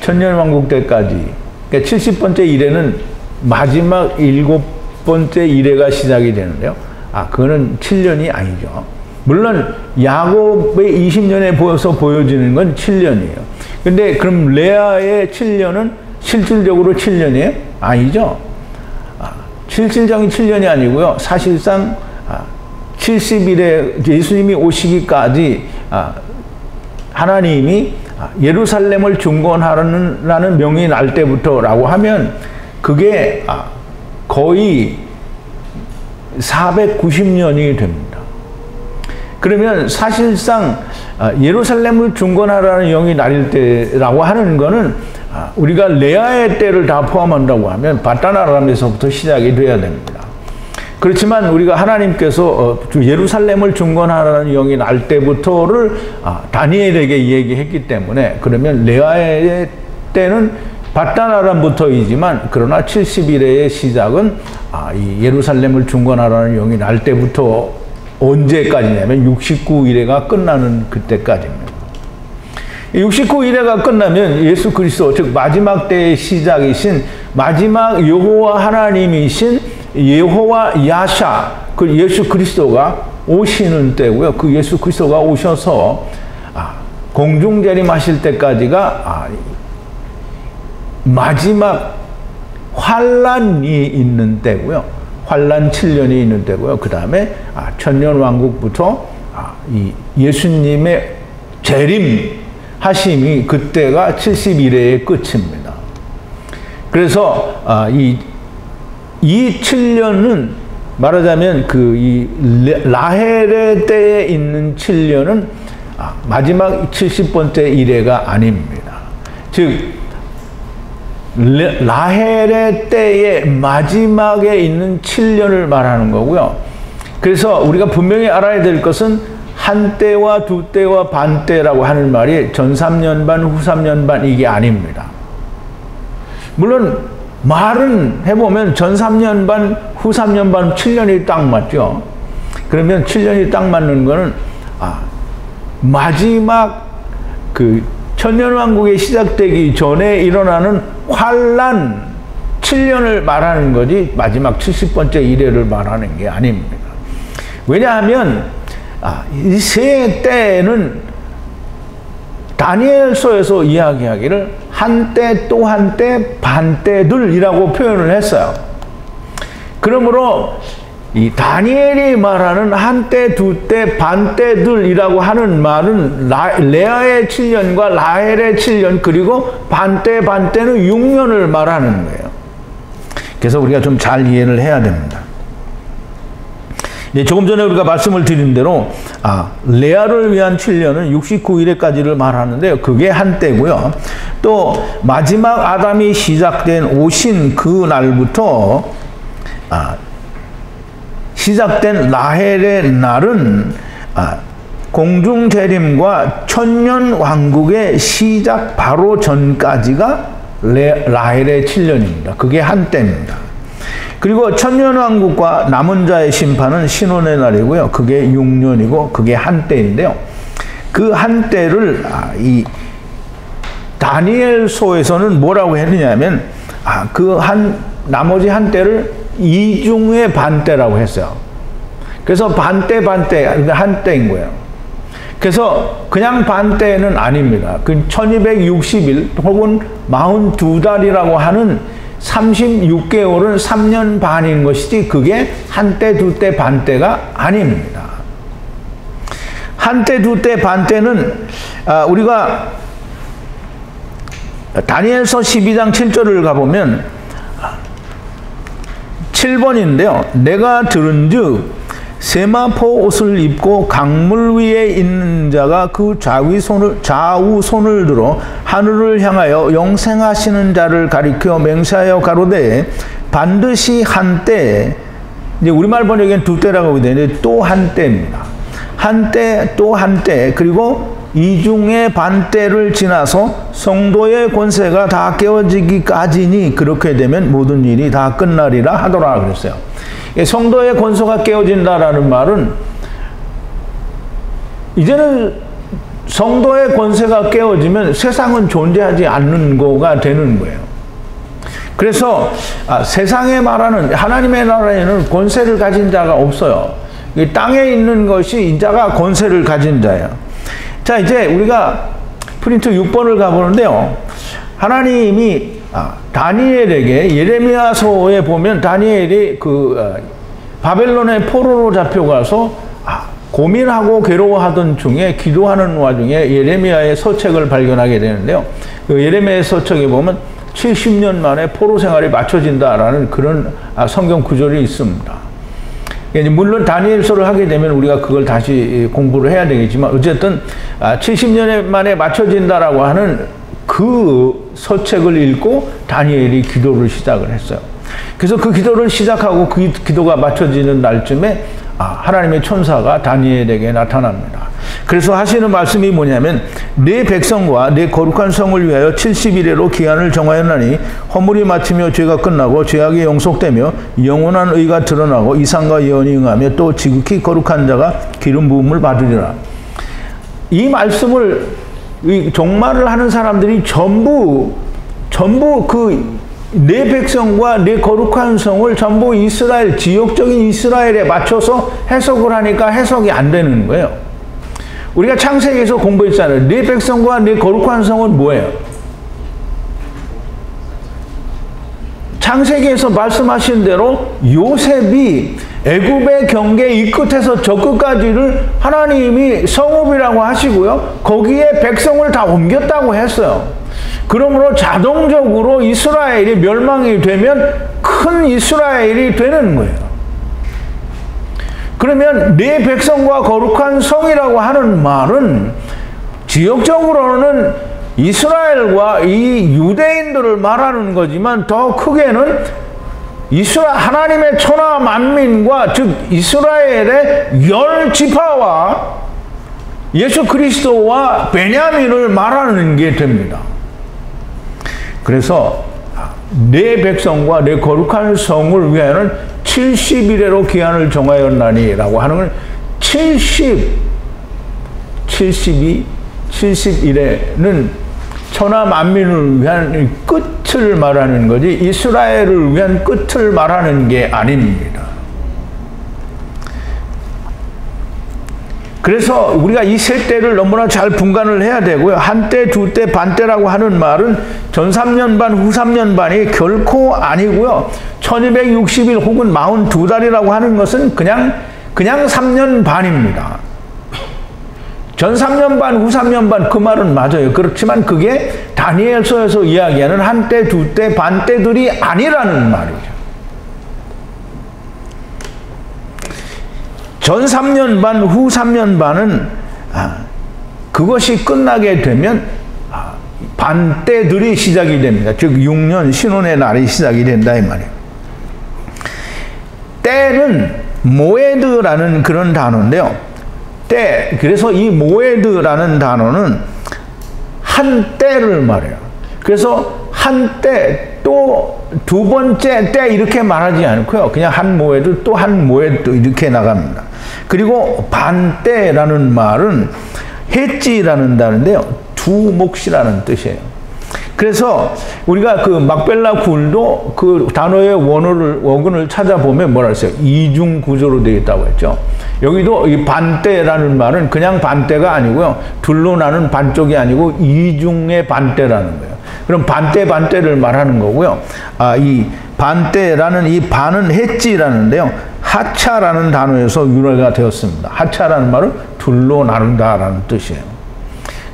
천년왕국 때까지, 그러니까 70번째 이래는 마지막 7번째 이래가 시작이 되는데요. 그거는 7년이 아니죠. 물론 야곱의 20년에 보여지는 건 7년이에요. 근데 그럼 레아의 7년은 실질적으로 7년이에요? 아니죠. 실질적인 7년이 아니고요. 사실상 70일에 예수님이 오시기까지 하나님이 예루살렘을 중건하라는 명이 날 때부터라고 하면 그게 거의 490년이 됩니다. 그러면 사실상 예루살렘을 중건하라는 영이 날릴 때라고 하는 거는 우리가 레아의 때를 다 포함한다고 하면 바단 아람에서부터 시작이 돼야 됩니다. 그렇지만 우리가 하나님께서 예루살렘을 중건하라는 영이 날 때부터를 다니엘에게 얘기했기 때문에 그러면 레아의 때는 바단 아람부터이지만 그러나 70일의 시작은 이 예루살렘을 중건하라는 영이 날 때부터 언제까지냐면 69일에가 끝나는 그때까지입니다. 69일에가 끝나면 예수 그리스도, 즉 마지막 때의 시작이신 마지막 여호와 하나님이신 여호와 야샤, 그 예수 그리스도가 오시는 때고요. 그 예수 그리스도가 오셔서 공중 재림하실 때까지가 마지막 환란이 있는 때고요. 환란 7년이 있는 때고요. 그 다음에 천년왕국부터 이 예수님의 재림 하심이 그때가 70일의 끝입니다. 그래서 이 7년은 말하자면 이 라헬의 때에 있는 7년은 마지막 70번째 이래가 아닙니다. 즉 라헬의 때의 마지막에 있는 7년을 말하는 거고요. 그래서 우리가 분명히 알아야 될 것은 한 때와 두 때와 반 때라고 하는 말이 전 3년 반, 후 3년 반 이게 아닙니다. 물론 말은 해보면 전 3년 반, 후 3년 반, 7년이 딱 맞죠. 그러면 7년이 딱 맞는 거는 마지막 그 천년왕국이 시작되기 전에 일어나는 환란 7년을 말하는 거지 마지막 70번째 이래를 말하는 게 아닙니다. 왜냐하면 이 세 때는 다니엘서에서 이야기하기를 한때 또 한때 반때들이라고 표현을 했어요. 그러므로 이 다니엘이 말하는 한때, 두때, 반때들이라고 하는 말은 레아의 7년과 라헬의 7년 그리고 반때는 6년을 말하는 거예요. 그래서 우리가 좀 잘 이해를 해야 됩니다. 조금 전에 우리가 말씀을 드린 대로 레아를 위한 7년은 69일에까지를 말하는데요. 그게 한때고요. 또 마지막 아담이 시작된 오신 그 날부터 시작된 라헬의 날은 공중 재림과 천년 왕국의 시작 바로 전까지가 라헬의 7년입니다. 그게 한때입니다. 그리고 천년왕국과 남은 자의 심판은 신혼의 날이고요. 그게 6년이고 그게 한때인데요. 그 한때를 이 다니엘서에서는 뭐라고 했느냐면 그 나머지 한때를 이중의 반때라고 했어요. 그래서 반때 한때인 거예요. 그래서 그냥 반때는 아닙니다. 그 1260일 혹은 42달이라고 하는 36개월은 3년 반인 것이지 그게 한때, 두때, 반때가 아닙니다. 한때, 두때, 반때는 우리가 다니엘서 12장 7절을 가보면 7번인데요. 내가 들은즉 세마포 옷을 입고 강물 위에 있는 자가 그 좌우 손을 들어 하늘을 향하여 영생하시는 자를 가리켜 맹세하여 가로되 반드시 한때, 이제 우리말 번역엔 두 때라고 되는데 또 한때입니다. 한때 또 한때, 그리고 이중의 반때를 지나서 성도의 권세가 다 깨어지기까지니 그렇게 되면 모든 일이 다 끝나리라 하더라 그랬어요. 성도의 권세가 깨어진다라는 말은 이제는 성도의 권세가 깨어지면 세상은 존재하지 않는 거가 되는 거예요. 그래서 세상에 말하는 하나님의 나라에는 권세를 가진 자가 없어요. 땅에 있는 것이 인자가 권세를 가진 자예요. 자, 이제 우리가 프린트 6번을 가보는데요. 하나님이 다니엘에게 예레미야서에 보면 다니엘이 바벨론의 포로로 잡혀가서 고민하고 괴로워하던 중에 기도하는 와중에 예레미야의 서책을 발견하게 되는데요. 그 예레미야의 서책에 보면 70년 만에 포로 생활이 맞춰진다라는 그런 성경 구절이 있습니다. 물론 다니엘서를 하게 되면 우리가 그걸 다시 공부를 해야 되겠지만 어쨌든 70년 만에 맞춰진다라고 하는 그 서책을 읽고 다니엘이 기도를 시작을 했어요. 그래서 그 기도를 시작하고 그 기도가 맞춰지는 날쯤에 하나님의 천사가 다니엘에게 나타납니다. 그래서 하시는 말씀이 뭐냐면 내 백성과 내 거룩한 성을 위하여 70일에로 기한을 정하였나니 허물이 마치며 죄가 끝나고 죄악이 용속되며 영원한 의가 드러나고 이상과 예언이 응하며 또 지극히 거룩한 자가 기름 부음을 받으리라. 이 말씀을 종말을 하는 사람들이 전부 내 백성과 내 거룩한 성을 전부 이스라엘, 지역적인 이스라엘에 맞춰서 해석을 하니까 해석이 안 되는 거예요. 우리가 창세기에서 공부했잖아요. 내 백성과 내 거룩한 성은 뭐예요? 창세기에서 말씀하신 대로 요셉이 애굽의 경계 이 끝에서 저 끝까지를 하나님이 성읍이라고 하시고요. 거기에 백성을 다 옮겼다고 했어요. 그러므로 자동적으로 이스라엘이 멸망이 되면 큰 이스라엘이 되는 거예요. 그러면 내 백성과 거룩한 성이라고 하는 말은 지역적으로는 이스라엘과 이 유대인들을 말하는 거지만 더 크게는 하나님의 천하 만민과 즉 이스라엘의 10지파와 예수 그리스도와 베냐민을 말하는 게 됩니다. 그래서 내 백성과 내 거룩한 성을 위하여는 70일에로 기한을 정하였나니 라고 하는 건 70일에는 천하 만민을 위한 끝을 말하는 거지 이스라엘을 위한 끝을 말하는 게 아닙니다. 그래서 우리가 이 세 때를 너무나 잘 분간을 해야 되고요. 한때, 두때, 반때라고 하는 말은 전 3년 반, 후 3년 반이 결코 아니고요. 1260일 혹은 42달이라고 하는 것은 그냥 3년 반입니다. 전 3년 반, 후 3년 반 그 말은 맞아요. 그렇지만 그게 다니엘서에서 이야기하는 한때, 두때, 반때들이 아니라는 말이죠. 전 3년 반, 후 3년 반은 그것이 끝나게 되면 반때들이 시작이 됩니다. 즉 6년 신혼의 날이 시작이 된다 이 말이에요. 때는 모에드라는 그런 단어인데요. 때, 그래서 이 모에드라는 단어는 한때를 말해요. 그래서 한때 또 두 번째 때 이렇게 말하지 않고요. 그냥 한 모에도 또 한 모에 또 이렇게 나갑니다. 그리고 반때라는 말은 했지라는 단어인데요. 두 몫이라는 뜻이에요. 그래서 우리가 그 막벨라 굴도 그 단어의 원어를 찾아보면 뭐라 했어요? 이중 구조로 되어 있다고 했죠. 여기도 이 반때라는 말은 그냥 반때가 아니고요. 둘로 나눈 반쪽이 아니고 이중의 반때라는 거예요. 그럼 반때를 말하는 거고요. 이 반때라는 이 반은 했지라는데요. 하차라는 단어에서 유래가 되었습니다. 하차라는 말은 둘로 나눈다라는 뜻이에요.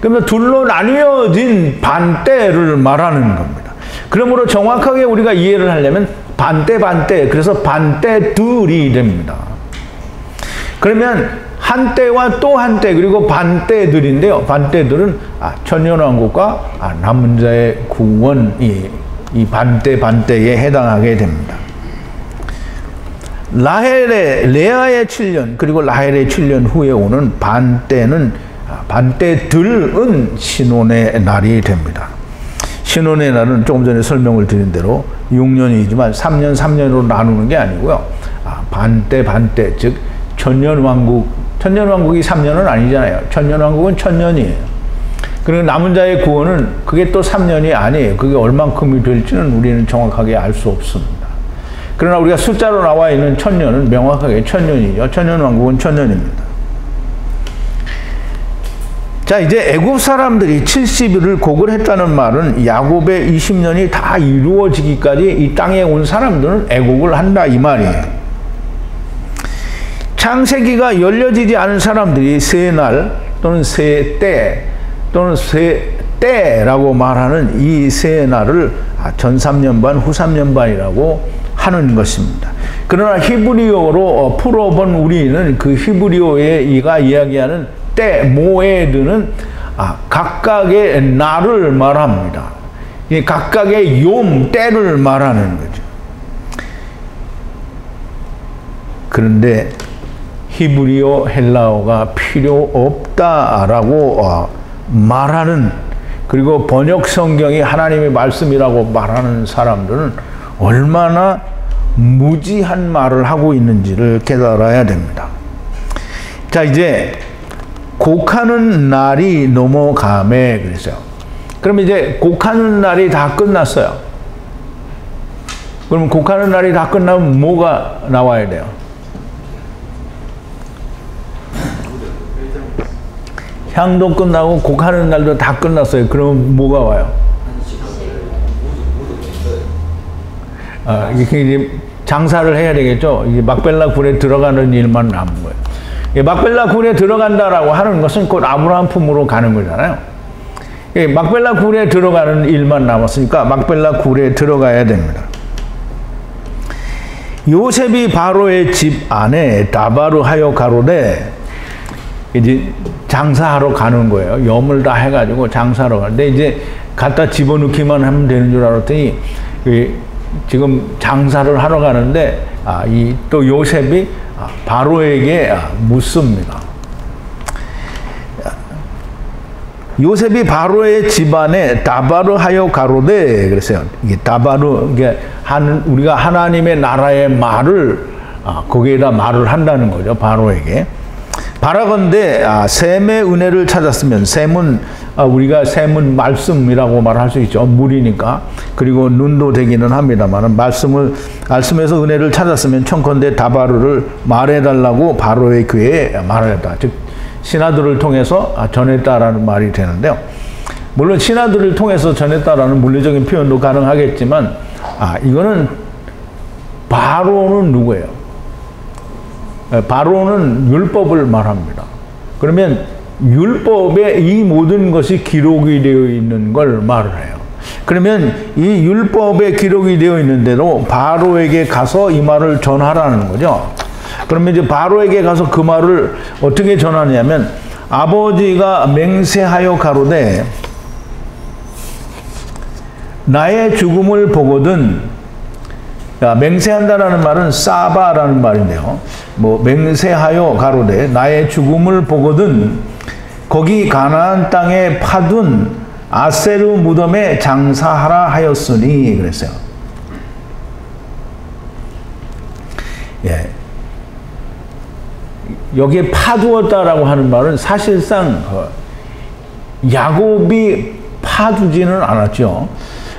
그러면 둘로 나뉘어진 반때를 말하는 겁니다. 그러므로 정확하게 우리가 이해를 하려면 반때, 그래서 반때들이 됩니다. 그러면 한때와 또 한때, 그리고 반때들인데요. 반때들은 천년왕국과 남은 자의 구원이 이 반때에 해당하게 됩니다. 레아의 7년, 그리고 라헬의 7년 후에 오는 반때들은 신혼의 날이 됩니다. 신혼의 날은 조금 전에 설명을 드린 대로 6년이지만 3년으로 나누는 게 아니고요. 반때, 즉 천년왕국이 3년은 아니잖아요. 천년왕국은 1000년이에요. 그리고 남은 자의 구원은 그게 또 3년이 아니에요. 그게 얼만큼이 될지는 우리는 정확하게 알 수 없습니다. 그러나 우리가 숫자로 나와 있는 1000년은 명확하게 1000년이죠. 천년왕국은 1000년입니다. 자, 이제 애굽 사람들이 70일을 고글했다는 말은 야곱의 20년이 다 이루어지기까지 이 땅에 온 사람들은 애국을 한다 이 말이에요. 창세기가 열려지지 않은 사람들이 세 날 또는 세 때 또는 세 때라고 말하는 이 세 날을 전 3년반 후 3년반이라고 하는 것입니다. 그러나 히브리어로 풀어본 우리는 그 히브리어의 이가 이야기하는 때, 모에드는 각각의 날을 말합니다. 각각의 때를 말하는 거죠. 그런데 히브리어, 헬라어가 필요 없다라고 말하는, 그리고 번역 성경이 하나님의 말씀이라고 말하는 사람들은 얼마나 무지한 말을 하고 있는지를 깨달아야 됩니다. 자, 이제 곡하는 날이 넘어가매 그랬어요. 그럼 이제 곡하는 날이 다 끝났어요. 그럼 곡하는 날이 다 끝나면 뭐가 나와야 돼요? 향도 끝나고 곡하는 날도 다 끝났어요. 그러면 뭐가 와요? 이게 장사를 해야 되겠죠. 이제 막벨라 굴에 들어가는 일만 남은 거예요. 막벨라 굴에 들어간다라고 하는 것은 곧 아브라함 품으로 가는 거잖아요. 막벨라 굴에 들어가는 일만 남았으니까 막벨라 굴에 들어가야 됩니다. 요셉이 바로의 집 안에 다바르 하여 가로되, 이제 장사하러 가는 거예요. 염을 다 해가지고 장사하러 가는데, 이제 갖다 집어넣기만 하면 되는 줄 알았더니 지금 장사를 하러 가는데 또 요셉이 바로에게 묻습니다. 요셉이 바로의 집안에 다바르 하여 가로되 그랬어요. 이게 다바르, 이게 우리가 하나님의 나라의 말을 거기에다 말을 한다는 거죠. 바로에게. 바라건대 셈의 은혜를 찾았으면, 셈은 우리가 셈은 말씀이라고 말할 수 있죠. 물이니까. 그리고 눈도 되기는 합니다만 말씀에서 은혜를 찾았으면 청컨대 다바르를 말해달라고 바로의 귀에 말하였다. 즉 신하들을 통해서 전했다라는 말이 되는데요. 물론 신하들을 통해서 전했다라는 물리적인 표현도 가능하겠지만 이거는 바로는 누구예요? 바로는 율법을 말합니다. 그러면 율법에 이 모든 것이 기록이 되어 있는 걸 말을 해요. 그러면 이 율법에 기록이 되어 있는 대로 바로에게 가서 이 말을 전하라는 거죠. 그러면 이제 바로에게 가서 그 말을 어떻게 전하냐면, 아버지가 맹세하여 가로되 나의 죽음을 보거든, 맹세한다라는 말은 사바라는 말인데요. 맹세하여 가로되 나의 죽음을 보거든 거기 가나안 땅에 파둔 아세르 무덤에 장사하라 하였으니 그랬어요. 예. 여기에 파두었다라고 하는 말은 사실상 야곱이 파두지는 않았죠.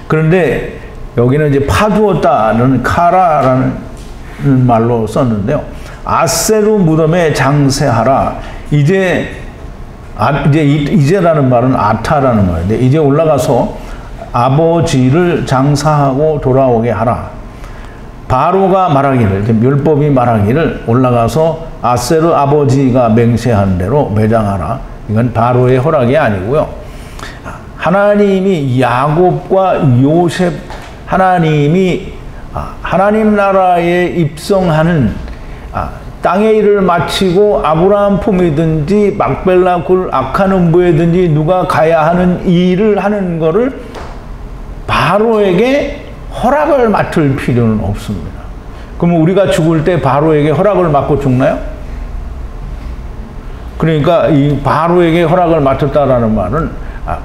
그런데 여기는 이제 파두었다는 카라라는 말로 썼는데요. 아세르 무덤에 장사하라. 이제라는 말은 아타라는 말인데, 이제 올라가서 아버지를 장사하고 돌아오게 하라. 바로가 말하기를, 율법이 말하기를 올라가서 아세르 아버지가 맹세한 대로 매장하라. 이건 바로의 허락이 아니고요. 하나님이 야곱과 요셉, 하나님이 하나님 나라에 입성하는 땅의 일을 마치고 아브라함 품이든지 막벨라 굴 악한 음부에든지 누가 가야 하는 일을 하는 거를 바로에게 허락을 맡을 필요는 없습니다. 그러면 우리가 죽을 때 바로에게 허락을 맡고 죽나요? 그러니까 이 바로에게 허락을 맡았다라는 말은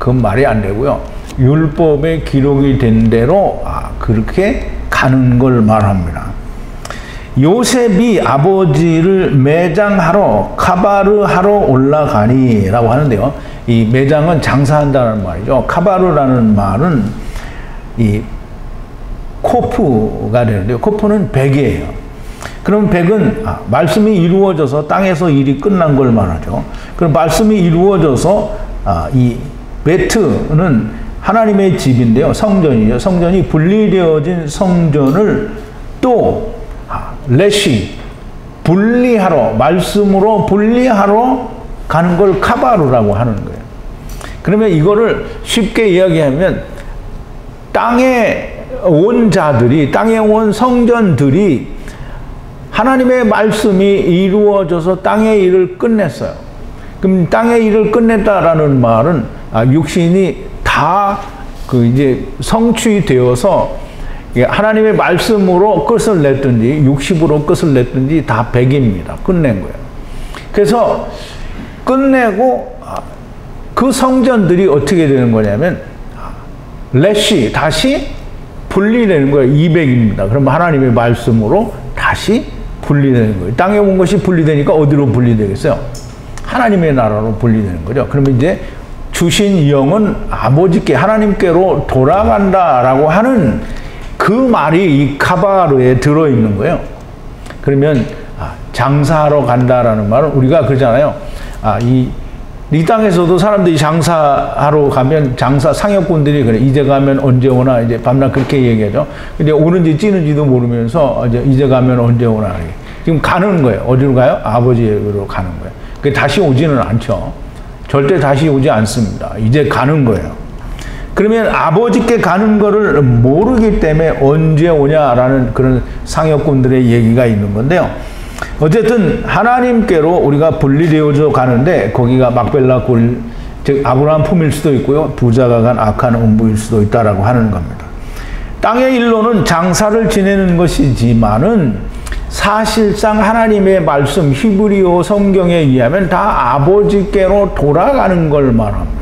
그건 말이 안 되고요. 율법에 기록이 된 대로 그렇게 가는 걸 말합니다. 요셉이 아버지를 매장하러 카바르하러 올라가니라고 하는데요. 이 매장은 장사한다는 말이죠. 카바르라는 말은 이 코프가 되는데요. 코프는 백이에요. 그럼 백은 말씀이 이루어져서 땅에서 일이 끝난 걸 말하죠. 그럼 말씀이 이루어져서 이 베트는 하나님의 집인데요. 성전이죠. 성전이 분리되어진 성전을 또 레시 분리하러, 말씀으로 분리하러 가는 걸 카바르라고 하는 거예요. 그러면 이거를 쉽게 이야기하면 땅에 온 자들이, 땅에 온 성전들이 하나님의 말씀이 이루어져서 땅의 일을 끝냈어요. 그럼 땅의 일을 끝냈다라는 말은 육신이 다 이제 성취되어서 하나님의 말씀으로 끝을 냈든지 육십으로 끝을 냈든지 다 100입니다. 끝낸 거예요. 그래서 끝내고 그 성전들이 어떻게 되는 거냐면 레시 다시 분리되는 거예요. 200입니다. 그럼 하나님의 말씀으로 다시 분리되는 거예요. 땅에 온 것이 분리되니까 어디로 분리되겠어요? 하나님의 나라로 분리되는 거죠. 그러면 이제 주신 영은 아버지께, 하나님께로 돌아간다라고 하는 그 말이 이 카바르에 들어있는 거예요. 그러면 장사하러 간다라는 말은 우리가 그러잖아요. 이 땅에서도 사람들이 장사하러 가면 장사 상여꾼들이 그래. 이제 가면 언제 오나 이제 밤낮 그렇게 얘기하죠. 근데 오는지 찌는지도 모르면서 이제 가면 언제 오나. 지금 가는 거예요. 어디로 가요? 아버지에게로 가는 거예요. 그 다시 오지는 않죠. 절대 다시 오지 않습니다. 이제 가는 거예요. 그러면 아버지께 가는 거를 모르기 때문에 언제 오냐라는 그런 상여꾼들의 얘기가 있는 건데요. 어쨌든 하나님께로 우리가 분리되어져 가는데 거기가 막벨라 굴, 즉 아브라함 품일 수도 있고요. 부자가 간 악한 음부일 수도 있다라고 하는 겁니다. 땅의 일로는 장사를 지내는 것이지만은 사실상 하나님의 말씀 히브리어 성경에 의하면 다 아버지께로 돌아가는 걸 말합니다.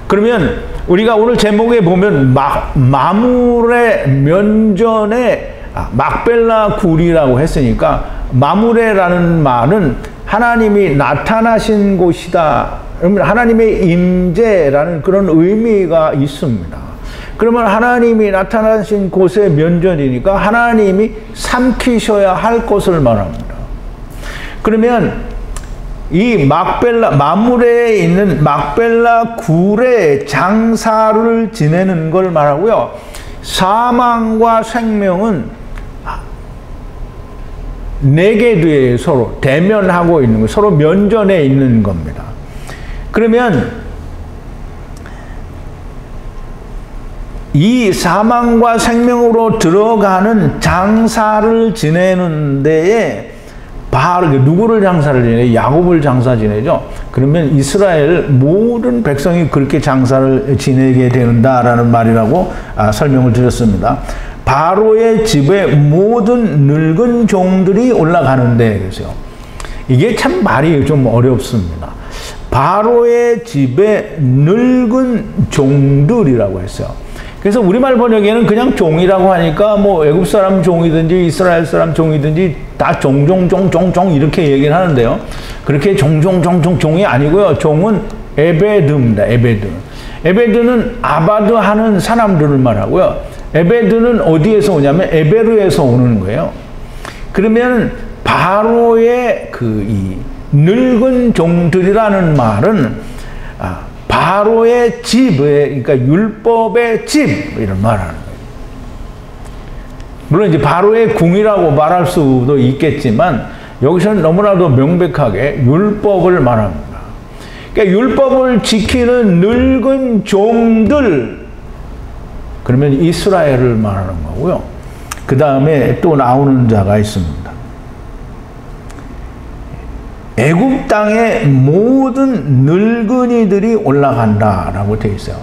그러면 우리가 오늘 제목에 보면 마므레 면전에 막벨라 굴이라고 했으니까 마므레라는 말은 하나님이 나타나신 곳이다. 하나님의 임재라는 그런 의미가 있습니다. 그러면 하나님이 나타나신 곳의 면전이니까 하나님이 삼키셔야 할 것을 말합니다. 그러면 이 마므레에 있는 막벨라 굴의 장사를 지내는 걸 말하고요. 사망과 생명은 네게드에 서로 대면하고 있는 거, 서로 면전에 있는 겁니다. 그러면 이 사망과 생명으로 들어가는 장사를 지내는 데에 바로 누구를 장사를 지내요? 야곱을 장사 지내죠. 그러면 이스라엘 모든 백성이 그렇게 장사를 지내게 된다라는 말이라고 설명을 드렸습니다. 바로의 집에 모든 늙은 종들이 올라가는데 그래서요. 이게 참 말이 좀 어렵습니다. 바로의 집에 늙은 종들이라고 했어요. 그래서 우리말 번역에는 그냥 종이라고 하니까 뭐 애굽 사람 종이든지 이스라엘 사람 종이든지 다 종종종종종 이렇게 얘기를 하는데요. 그렇게 종종종종종이 아니고요. 종은 에베드입니다. 에베드. 에베드는 아바드 하는 사람들을 말하고요. 에베드는 어디에서 오냐면 에베르에서 오는 거예요. 그러면 바로의 이 늙은 종들이라는 말은 바로의 집에, 그러니까 율법의 집 이런 말하는 거예요. 물론 이제 바로의 궁이라고 말할 수도 있겠지만 여기서는 너무나도 명백하게 율법을 말합니다. 그러니까 율법을 지키는 늙은 종들, 그러면 이스라엘을 말하는 거고요. 그 다음에 또 나오는 자가 있습니다. 애굽 땅의 모든 늙은이들이 올라간다라고 되어 있어요.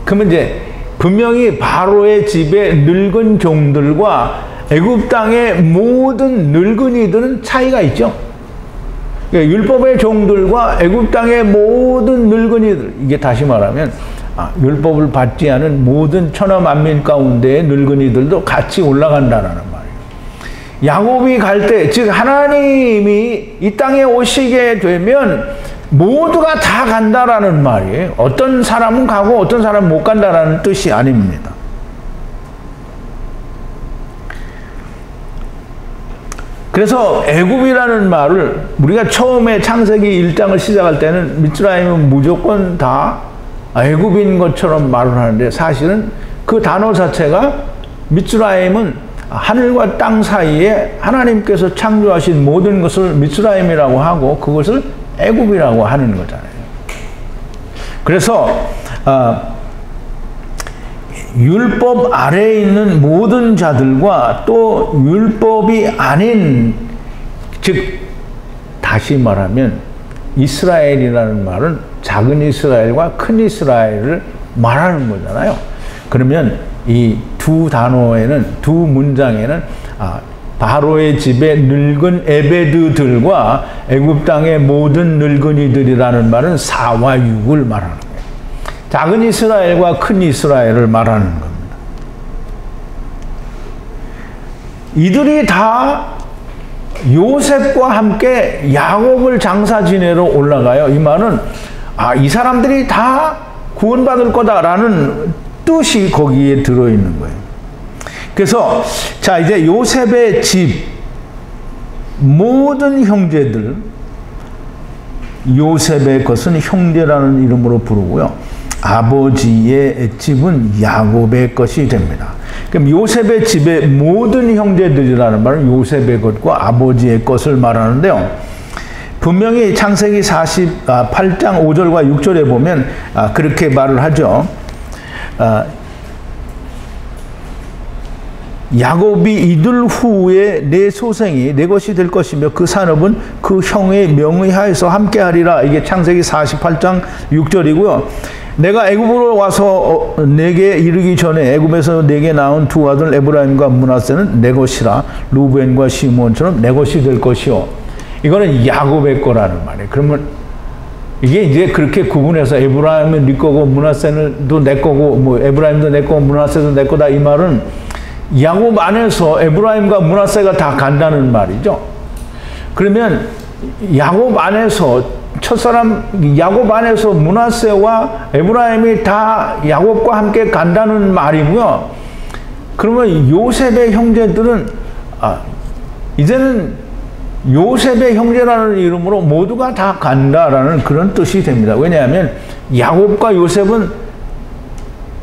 그러면 이제 분명히 바로의 집에 늙은 종들과 애굽 땅의 모든 늙은이들은 차이가 있죠. 그러니까 율법의 종들과 애굽 땅의 모든 늙은이들, 이게 다시 말하면 율법을 받지 않은 모든 천하 만민 가운데의 늙은이들도 같이 올라간다라는 말이에요. 야곱이 갈 때, 즉 하나님이 이 땅에 오시게 되면 모두가 다 간다라는 말이에요. 어떤 사람은 가고 어떤 사람은 못 간다라는 뜻이 아닙니다. 그래서 애굽이라는 말을 우리가 처음에 창세기 1장을 시작할 때는 미츠라임은 무조건 다 애굽인 것처럼 말을 하는데, 사실은 그 단어 자체가 미츠라임은 하늘과 땅 사이에 하나님께서 창조하신 모든 것을 미츠라임이라고 하고 그것을 애굽이라고 하는 거잖아요. 그래서 율법 아래에 있는 모든 자들과 또 율법이 아닌, 즉 다시 말하면 이스라엘이라는 말은 작은 이스라엘과 큰 이스라엘을 말하는 거잖아요. 그러면 이 두 단어에는, 두 문장에는 바로의 집에 늙은 에베드들과 애굽 땅의 모든 늙은이들이라는 말은 4와 6을 말하는 거예요. 작은 이스라엘과 큰 이스라엘을 말하는 겁니다. 이들이 다 요셉과 함께 야곱을 장사 지내러 올라가요. 이 말은 이 사람들이 다 구원받을 거다라는 뜻이 거기에 들어있는 거예요. 그래서 자, 이제 요셉의 집 모든 형제들, 요셉의 것은 형제라는 이름으로 부르고요. 아버지의 집은 야곱의 것이 됩니다. 그럼 요셉의 집의 모든 형제들이라는 말은 요셉의 것과 아버지의 것을 말하는데요. 분명히 창세기 48장 5절과 6절에 보면 그렇게 말을 하죠. 야곱이 이들 후에 내 소생이 내 것이 될 것이며 그 산업은 그 형의 명의하에서 함께하리라. 이게 창세기 48장 6절이고요. 내가 애굽으로 와서 내게 이르기 전에 애굽에서 내게 낳은 두 아들 에브라임과 므낫세는 내 것이라. 루벤과 시므온처럼 내 것이 될 것이요. 이거는 야곱의 거라는 말이에요. 그러면 이게 이제 그렇게 구분해서 에브라임은 네 거고 므낫세도 내 거고, 뭐 에브라임도 내 거고 므낫세도 내 거다, 이 말은 야곱 안에서 에브라임과 므낫세가 다 간다는 말이죠. 그러면 야곱 안에서 첫사람 야곱 안에서 므낫세와 에브라임이 다 야곱과 함께 간다는 말이고요. 그러면 요셉의 형제들은 이제는 요셉의 형제라는 이름으로 모두가 다 간다라는 그런 뜻이 됩니다. 왜냐하면 야곱과 요셉은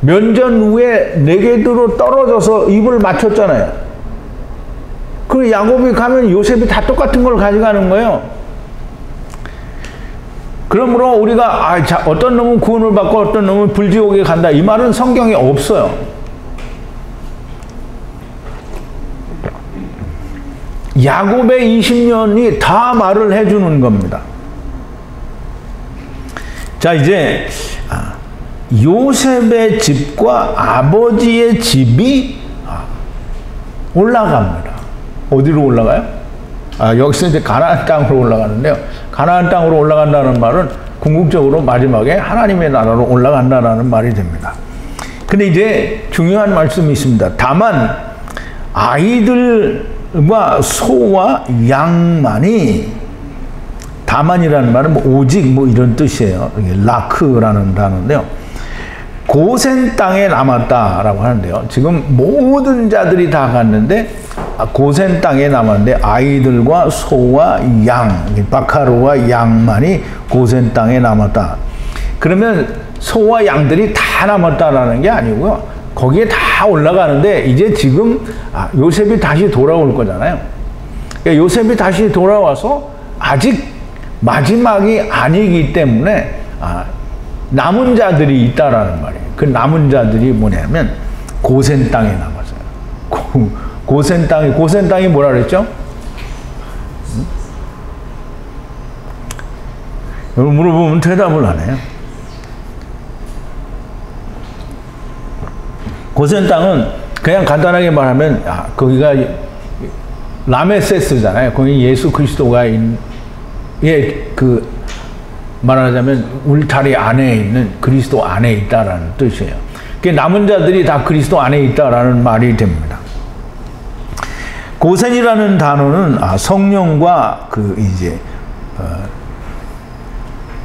면전 후에 네게드로 떨어져서 입을 맞췄잖아요. 그 야곱이 가면 요셉이 다 똑같은 걸 가져가는 거예요. 그러므로 우리가 어떤 놈은 구원을 받고 어떤 놈은 불지옥에 간다, 이 말은 성경에 없어요. 야곱의 20년이 다 말을 해주는 겁니다. 자, 이제 요셉의 집과 아버지의 집이 올라갑니다. 어디로 올라가요? 여기서 이제 가나안 땅으로 올라가는데요. 가나안 땅으로 올라간다는 말은 궁극적으로 마지막에 하나님의 나라로 올라간다라는 말이 됩니다. 근데 이제 중요한 말씀이 있습니다. 다만 아이들과 소와 양만이, 다만이라는 말은 뭐 오직 뭐 이런 뜻이에요. 라크라는 단어인데요. 고센 땅에 남았다라고 하는데요. 지금 모든 자들이 다 갔는데 고센 땅에 남았는데 아이들과 소와 양, 바카로와 양만이 고센 땅에 남았다. 그러면 소와 양들이 다 남았다라는 게 아니고요. 거기에 다 올라가는데 이제 지금 요셉이 다시 돌아올 거잖아요. 그러니까 요셉이 다시 돌아와서 아직 마지막이 아니기 때문에 남은 자들이 있다라는 말이에요. 그 남은 자들이 뭐냐면 고센 땅에 남았어요. 고센 땅이 뭐라 그랬죠? 여러분 물어보면 대답을 안 해요. 고센 땅은 그냥 간단하게 말하면 거기가 라메세스잖아요. 거기 예수 그리스도가 말하자면 울타리 안에 있는 그리스도 안에 있다라는 뜻이에요. 남은 자들이 다 그리스도 안에 있다라는 말이 됩니다. 고센이라는 단어는 성령과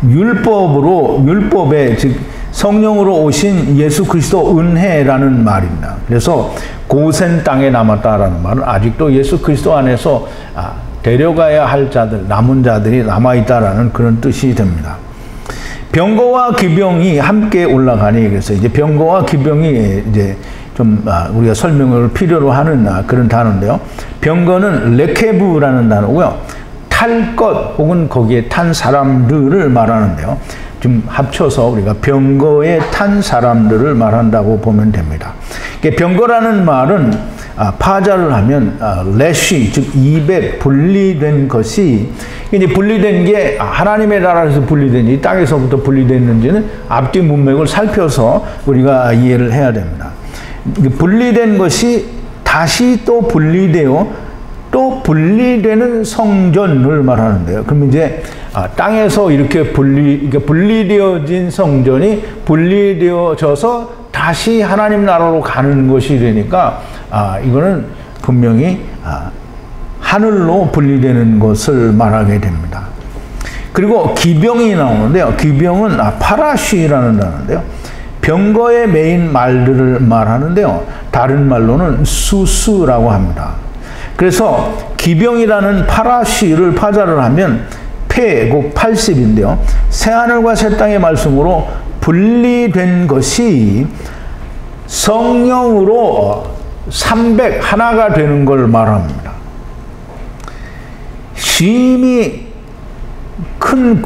율법에 즉 성령으로 오신 예수 그리스도 은혜라는 말입니다. 그래서 고센 땅에 남았다라는 말은 아직도 예수 그리스도 안에서 데려가야 할 자들, 남은 자들이 남아있다라는 그런 뜻이 됩니다. 병거와 기병이 함께 올라가니, 그래서 이제 병거와 기병이 이제 좀 우리가 설명을 필요로 하는 그런 단어인데요. 병거는 레케브라는 단어고요. 탈 것 혹은 거기에 탄 사람들을 말하는데요. 좀 합쳐서 우리가 병거에 탄 사람들을 말한다고 보면 됩니다. 병거라는 말은 파자를 하면 레쉬, 즉 입에 분리된 것이, 이제 분리된 게 하나님의 나라에서 분리된지 땅에서부터 분리됐는지는 앞뒤 문맥을 살펴서 우리가 이해를 해야 됩니다. 분리된 것이 다시 또 분리되어 또 분리되는 성전을 말하는데요. 그럼 이제 땅에서 이렇게 분리되어진 성전이 분리되어져서 다시 하나님 나라로 가는 것이 되니까 이거는 분명히 하늘로 분리되는 것을 말하게 됩니다. 그리고 기병이 나오는데요. 기병은 파라시라는 단어인데요. 병거에 매인 말들을 말하는데요. 다른 말로는 수수라고 합니다. 그래서 기병이라는 파라시를 파자를 하면 곧 80인데요. 새하늘과 새 땅의 말씀으로 분리된 것이 성령으로 300 하나가 되는 걸 말합니다. 심히 큰,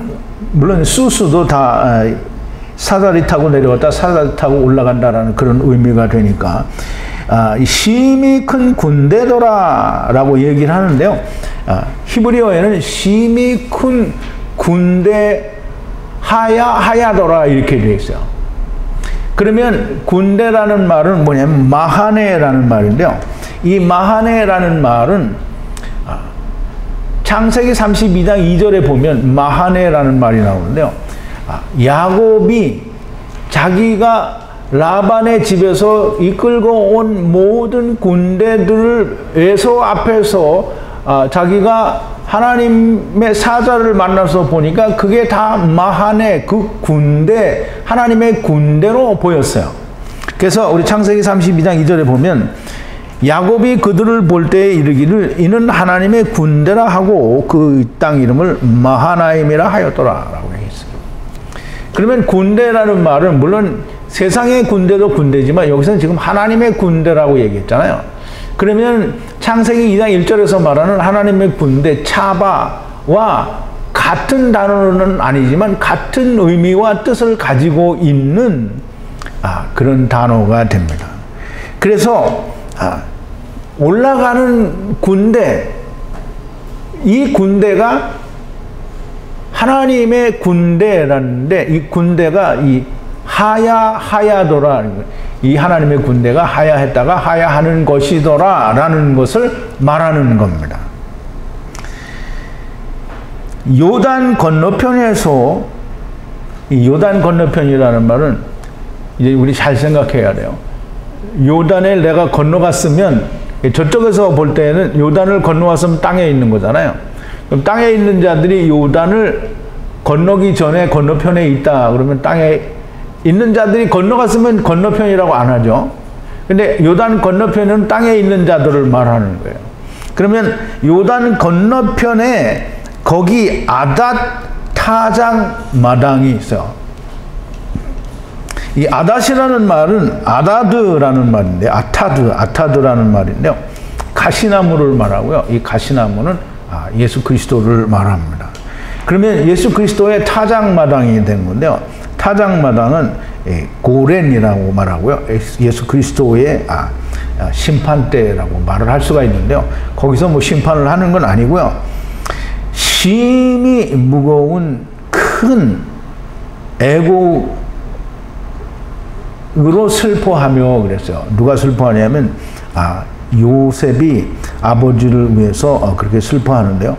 물론 수수도 다 사다리 타고 내려왔다 사다리 타고 올라간다라는 그런 의미가 되니까 심히 큰 군대더라 라고 얘기를 하는데요. 히브리어에는 심히 큰 군대 하야더라 이렇게 되어 있어요. 그러면 군대라는 말은 뭐냐면 마하네라는 말인데요. 이 마하네라는 말은 창세기 32장 2절에 보면 마하네라는 말이 나오는데요. 야곱이 자기가 라반의 집에서 이끌고 온 모든 군대들에서 앞에서 자기가 하나님의 사자를 만나서 보니까 그게 다 마하네, 그 군대, 하나님의 군대로 보였어요. 그래서 우리 창세기 32장 2절에 보면 야곱이 그들을 볼 때에 이르기를 이는 하나님의 군대라 하고 그 땅 이름을 마하나임이라 하였더라 라고 얘기했어요. 그러면 군대라는 말은 물론 세상의 군대도 군대지만 여기서는 지금 하나님의 군대라고 얘기했잖아요. 그러면 창세기 2장 1절에서 말하는 하나님의 군대 차바와 같은 단어는 아니지만 같은 의미와 뜻을 가지고 있는 그런 단어가 됩니다. 그래서 올라가는 군대, 이 군대가 하나님의 군대라는데 이 군대가 이 하야더라, 이 하나님의 군대가 하야했다가 하야하는 것이더라 라는 것을 말하는 겁니다. 요단 건너편에서 이 요단 건너편이라는 말은 이제 우리 잘 생각해야 돼요. 요단을 내가 건너갔으면 저쪽에서 볼 때는 요단을 건너왔으면 땅에 있는 거잖아요. 그럼 땅에 있는 자들이 요단을 건너기 전에 건너편에 있다 그러면 땅에 있는 자들이 건너갔으면 건너편이라고 안 하죠. 근데 요단 건너편은 땅에 있는 자들을 말하는 거예요. 그러면 요단 건너편에 거기 아닷 타작 마당이 있어요. 이 아닷이라는 말은 아다드라는 말인데 아타드라는 말인데요. 가시나무를 말하고요. 이 가시나무는 예수 그리스도를 말합니다. 그러면 예수 그리스도의 타작마당이 된 건데요. 타작마당은 고렌이라고 말하고요. 예수 그리스도의 심판대라고 말을 할 수가 있는데요. 거기서 뭐 심판을 하는 건 아니고요. 심히 무거운 큰 애곡으로 슬퍼하며 그랬어요. 누가 슬퍼하냐면 요셉이 아버지를 위해서 그렇게 슬퍼하는데요.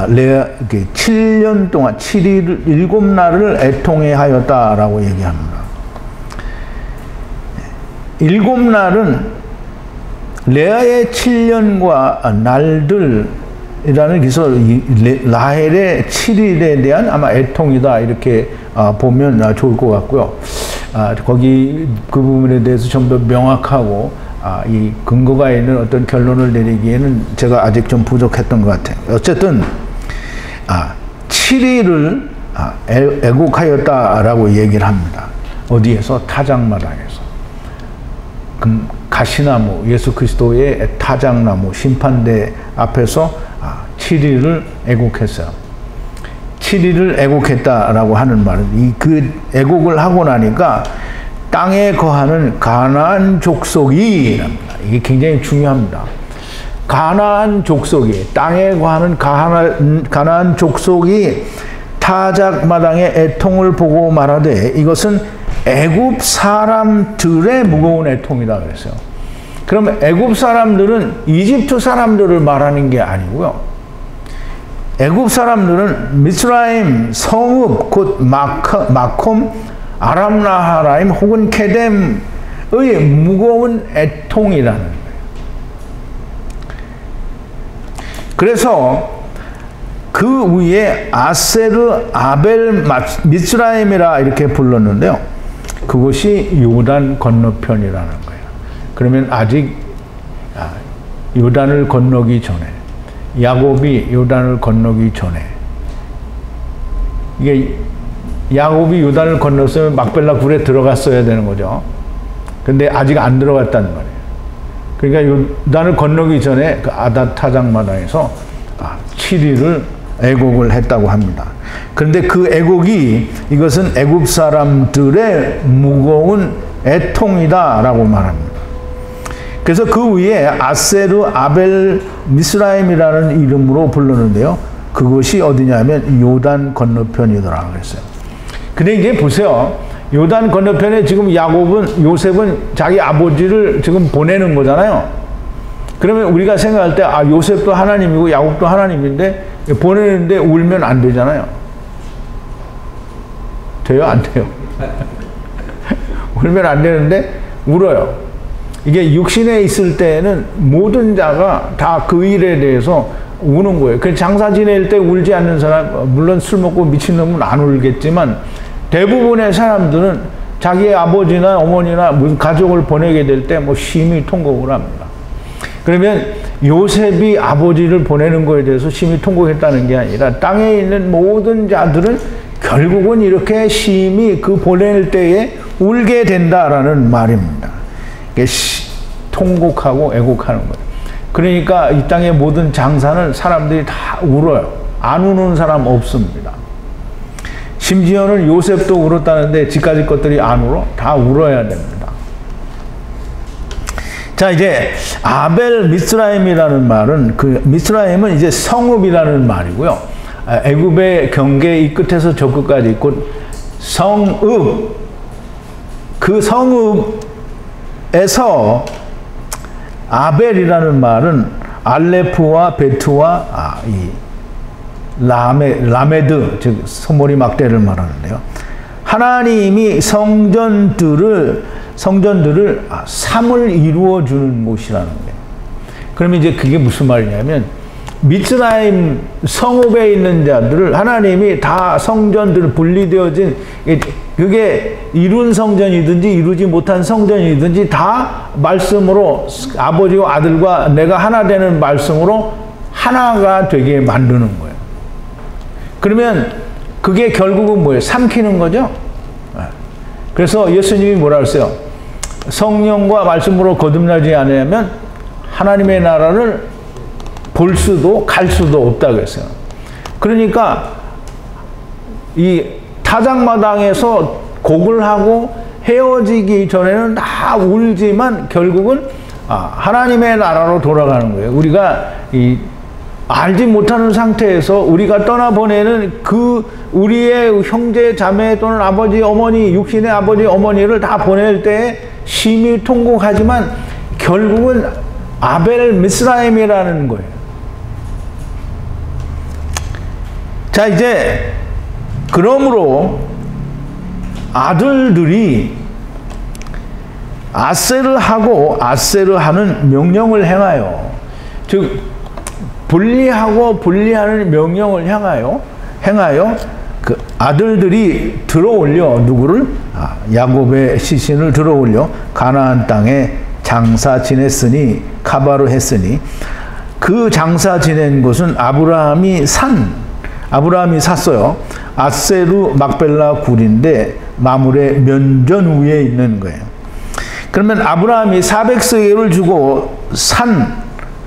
레아 7년 동안 7일 7날을 애통해 하였다라고 얘기합니다. 7날은 레아의 7년과 날들이라는 기서 라헬의 7일에 대한 아마 애통이다 이렇게 보면 좋을 것 같고요. 거기 그 부분에 대해서 좀 더 명확하고 이 근거가 있는 어떤 결론을 내리기에는 제가 아직 좀 부족했던 것 같아요. 어쨌든 7일을 애곡하였다라고 얘기를 합니다. 어디에서? 타작마당에서. 가시나무, 예수 그리스도의 타작나무, 심판대 앞에서 7일을 애곡했어요. 7일을 애곡했다라고 하는 말은 그 애곡을 하고 나니까 땅에 거하는 가나안 족속이 이게 굉장히 중요합니다. 가나안 족속이 땅에 거하는 가나안 족속이 타작마당의 애통을 보고 말하되 이것은 애굽 사람들의 무거운 애통이다 그랬어요. 그럼 애굽 사람들은 이집트 사람들을 말하는 게 아니고요. 애굽 사람들은 미스라임, 성읍, 곧 마콤, 아람나하라임 혹은 케뎀의 무거운 애통이라는 거예요. 그래서 그 위에 아세르 아벨 미스라임이라 이렇게 불렀는데요. 그것이 요단 건너편이라는 거예요. 그러면 아직 요단을 건너기 전에 야곱이 요단을 건너기 전에 이게 야곱이 요단을 건넜으면 막벨라 굴에 들어갔어야 되는 거죠. 근데 아직 안 들어갔다는 말이에요. 그러니까 요단을 건너기 전에 그 아닷 타작마당에서 7일을 애곡을 했다고 합니다. 그런데 그 애곡이 이것은 애굽 사람들의 무거운 애통이다라고 말합니다. 그래서 그 위에 아세르 아벨 미스라임이라는 이름으로 불렀는데요. 그것이 어디냐면 요단 건너편이더라 그랬어요. 근데 이제 보세요. 요단 건너편에 지금 요셉은 자기 아버지를 지금 보내는 거잖아요. 그러면 우리가 생각할 때 요셉도 하나님이고 야곱도 하나님인데 보내는데 울면 안 되잖아요. 돼요? 안 돼요? 울면 안 되는데 울어요. 이게 육신에 있을 때는 모든 자가 다 그 일에 대해서 우는 거예요. 그 장사 지낼 때 울지 않는 사람, 물론 술 먹고 미친놈은 안 울겠지만 대부분의 사람들은 자기의 아버지나 어머니나 무슨 가족을 보내게 될 때 뭐 심히 통곡을 합니다. 그러면 요셉이 아버지를 보내는 거에 대해서 심히 통곡했다는 게 아니라 땅에 있는 모든 자들은 결국은 이렇게 심히 그 보낼 때에 울게 된다라는 말입니다. 통곡하고 애곡하는 거예요. 그러니까 이 땅의 모든 장사는 사람들이 다 울어요. 안 우는 사람 없습니다. 심지어는 요셉도 울었다는데 지까지 것들이 안 울어? 다 울어야 됩니다. 자, 이제 아벨 미스라임이라는 말은 그 미스라임은 이제 성읍이라는 말이고요. 애굽의 경계 이 끝에서 저 끝까지 있고 성읍, 그 성읍에서 아벨이라는 말은 알레프와 베트와 라메드, 즉 소머리 막대를 말하는데요. 하나님이 성전들을 삶을 이루어 주는 곳이라는 거예요. 그러면 이제 그게 무슨 말이냐면 미스라임 성읍에 있는 자들을 하나님이 다 성전들 분리되어진, 그게 이룬 성전이든지 이루지 못한 성전이든지 다 말씀으로 아버지와 아들과 내가 하나 되는 말씀으로 하나가 되게 만드는 거예요. 그러면 그게 결국은 뭐예요? 삼키는 거죠. 그래서 예수님이 뭐라 그랬어요? 성령과 말씀으로 거듭나지 않으면 하나님의 나라를 볼 수도 갈 수도 없다고 했어요. 그러니까 이 타작마당에서 곡을 하고 헤어지기 전에는 다 울지만 결국은 하나님의 나라로 돌아가는 거예요. 우리가 알지 못하는 상태에서 우리가 떠나보내는 그 우리의 형제 자매 또는 아버지 어머니, 육신의 아버지 어머니를 다 보낼 때 심히 통곡하지만 결국은 아벨 미스라임이라는 거예요. 자, 이제 그러므로 아들들이 아세를 하고 아세를 하는 명령을 행하여, 즉 분리하고 분리하는 명령을 행하여 그 아들들이 들어올려 누구를? 야곱의 시신을 들어올려 가나안 땅에 장사 지냈으니, 카바로 했으니, 그 장사 지낸 곳은 아브라함이 샀어요. 아세루 막벨라 굴인데 마물의 면전 위에 있는 거예요. 그러면 아브라함이 400세겔을 주고 산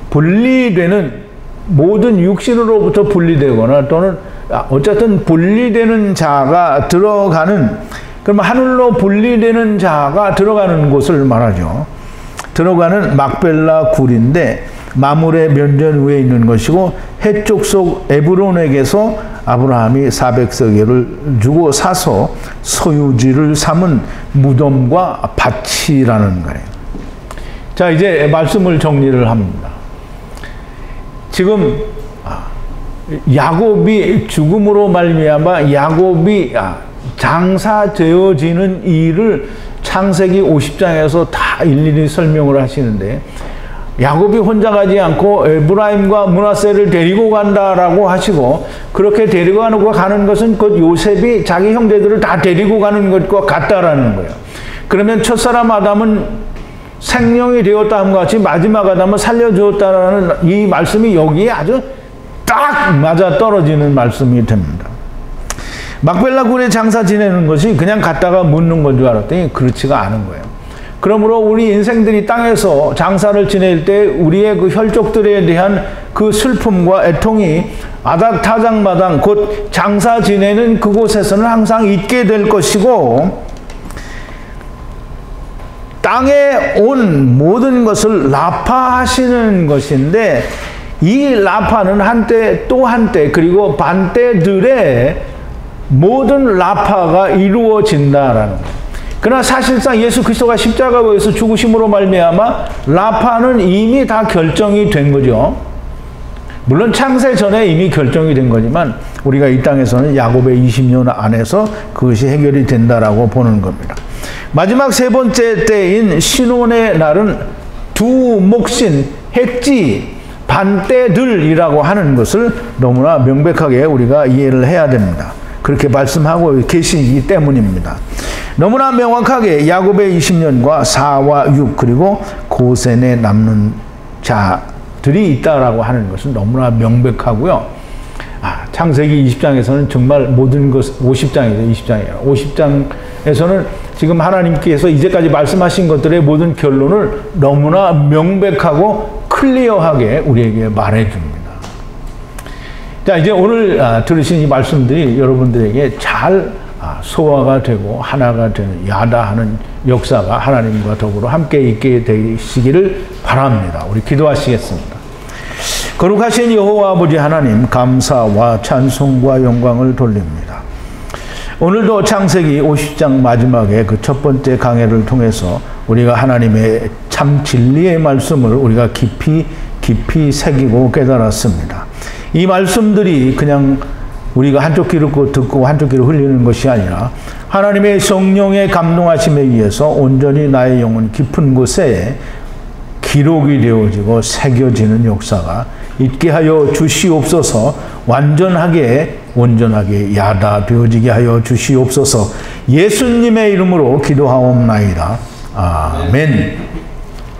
분리되는 모든 육신으로부터 분리되거나 또는 어쨌든 분리되는 자가 들어가는, 그러면 하늘로 분리되는 자가 들어가는 곳을 말하죠. 들어가는 막벨라 굴인데 마물의 면전 위에 있는 것이고 해쪽 속 에브론에게서 아브라함이 400세겔을 주고 사서 소유지를 삼은 무덤과 밭이라는 거예요. 자, 이제 말씀을 정리를 합니다. 지금 야곱이 죽음으로 말미암아 야곱이 장사되어지는 일을 창세기 50장에서 다 일일이 설명을 하시는데, 야곱이 혼자 가지 않고 에브라임과 므낫세를 데리고 간다라고 하시고, 그렇게 데리고 가는 것은 곧 요셉이 자기 형제들을 다 데리고 가는 것과 같다라는 거예요. 그러면 첫사람 아담은 생명이 되었다 함과 같이 마지막 아담은 살려주었다라는 이 말씀이 여기에 아주 딱 맞아 떨어지는 말씀이 됩니다. 막벨라 굴에 장사 지내는 것이 그냥 갔다가 묻는 건 줄 알았더니 그렇지가 않은 거예요. 그러므로 우리 인생들이 땅에서 장사를 지낼 때 우리의 그 혈족들에 대한 그 슬픔과 애통이 타작마당 곧 장사 지내는 그곳에서는 항상 있게 될 것이고, 땅에 온 모든 것을 라파하시는 것인데, 이 라파는 한때 또 한때 그리고 반때들의 모든 라파가 이루어진다라는 거예요. 그러나 사실상 예수 그리스도가 십자가에서 죽으심으로 말미암아 라파는 이미 다 결정이 된 거죠. 물론 창세 전에 이미 결정이 된 거지만 우리가 이 땅에서는 야곱의 20년 안에서 그것이 해결이 된다라고 보는 겁니다. 마지막 세 번째 때인 신혼의 날은 두 몫인 해지 반때들이라고 하는 것을 너무나 명백하게 우리가 이해를 해야 됩니다. 그렇게 말씀하고 계시기 때문입니다. 너무나 명확하게 야곱의 20년과 4와 6 그리고 고센에 남는 자들이 있다라고 하는 것은 너무나 명백하고요. 창세기 20장에서는 정말 모든 것, 50장이죠. 20장이에요. 50장에서는 지금 하나님께서 이제까지 말씀하신 것들의 모든 결론을 너무나 명백하고 클리어하게 우리에게 말해줍니다. 자, 이제 오늘 들으신 이 말씀들이 여러분들에게 잘 소화가 되고 하나가 되는 야다하는 역사가 하나님과 더불어 함께 있게 되시기를 바랍니다. 우리 기도하시겠습니다. 거룩하신 여호와 아버지 하나님, 감사와 찬송과 영광을 돌립니다. 오늘도 창세기 50장 마지막에 그 첫 번째 강해를 통해서 우리가 하나님의 참 진리의 말씀을 우리가 깊이 새기고 깨달았습니다. 이 말씀들이 그냥 우리가 한쪽 귀로 듣고 한쪽 귀로 흘리는 것이 아니라 하나님의 성령의 감동하심에 의해서 온전히 나의 영혼 깊은 곳에 기록이 되어지고 새겨지는 역사가 있게 하여 주시옵소서. 온전하게 야다되어지게 하여 주시옵소서. 예수님의 이름으로 기도하옵나이다. 아멘.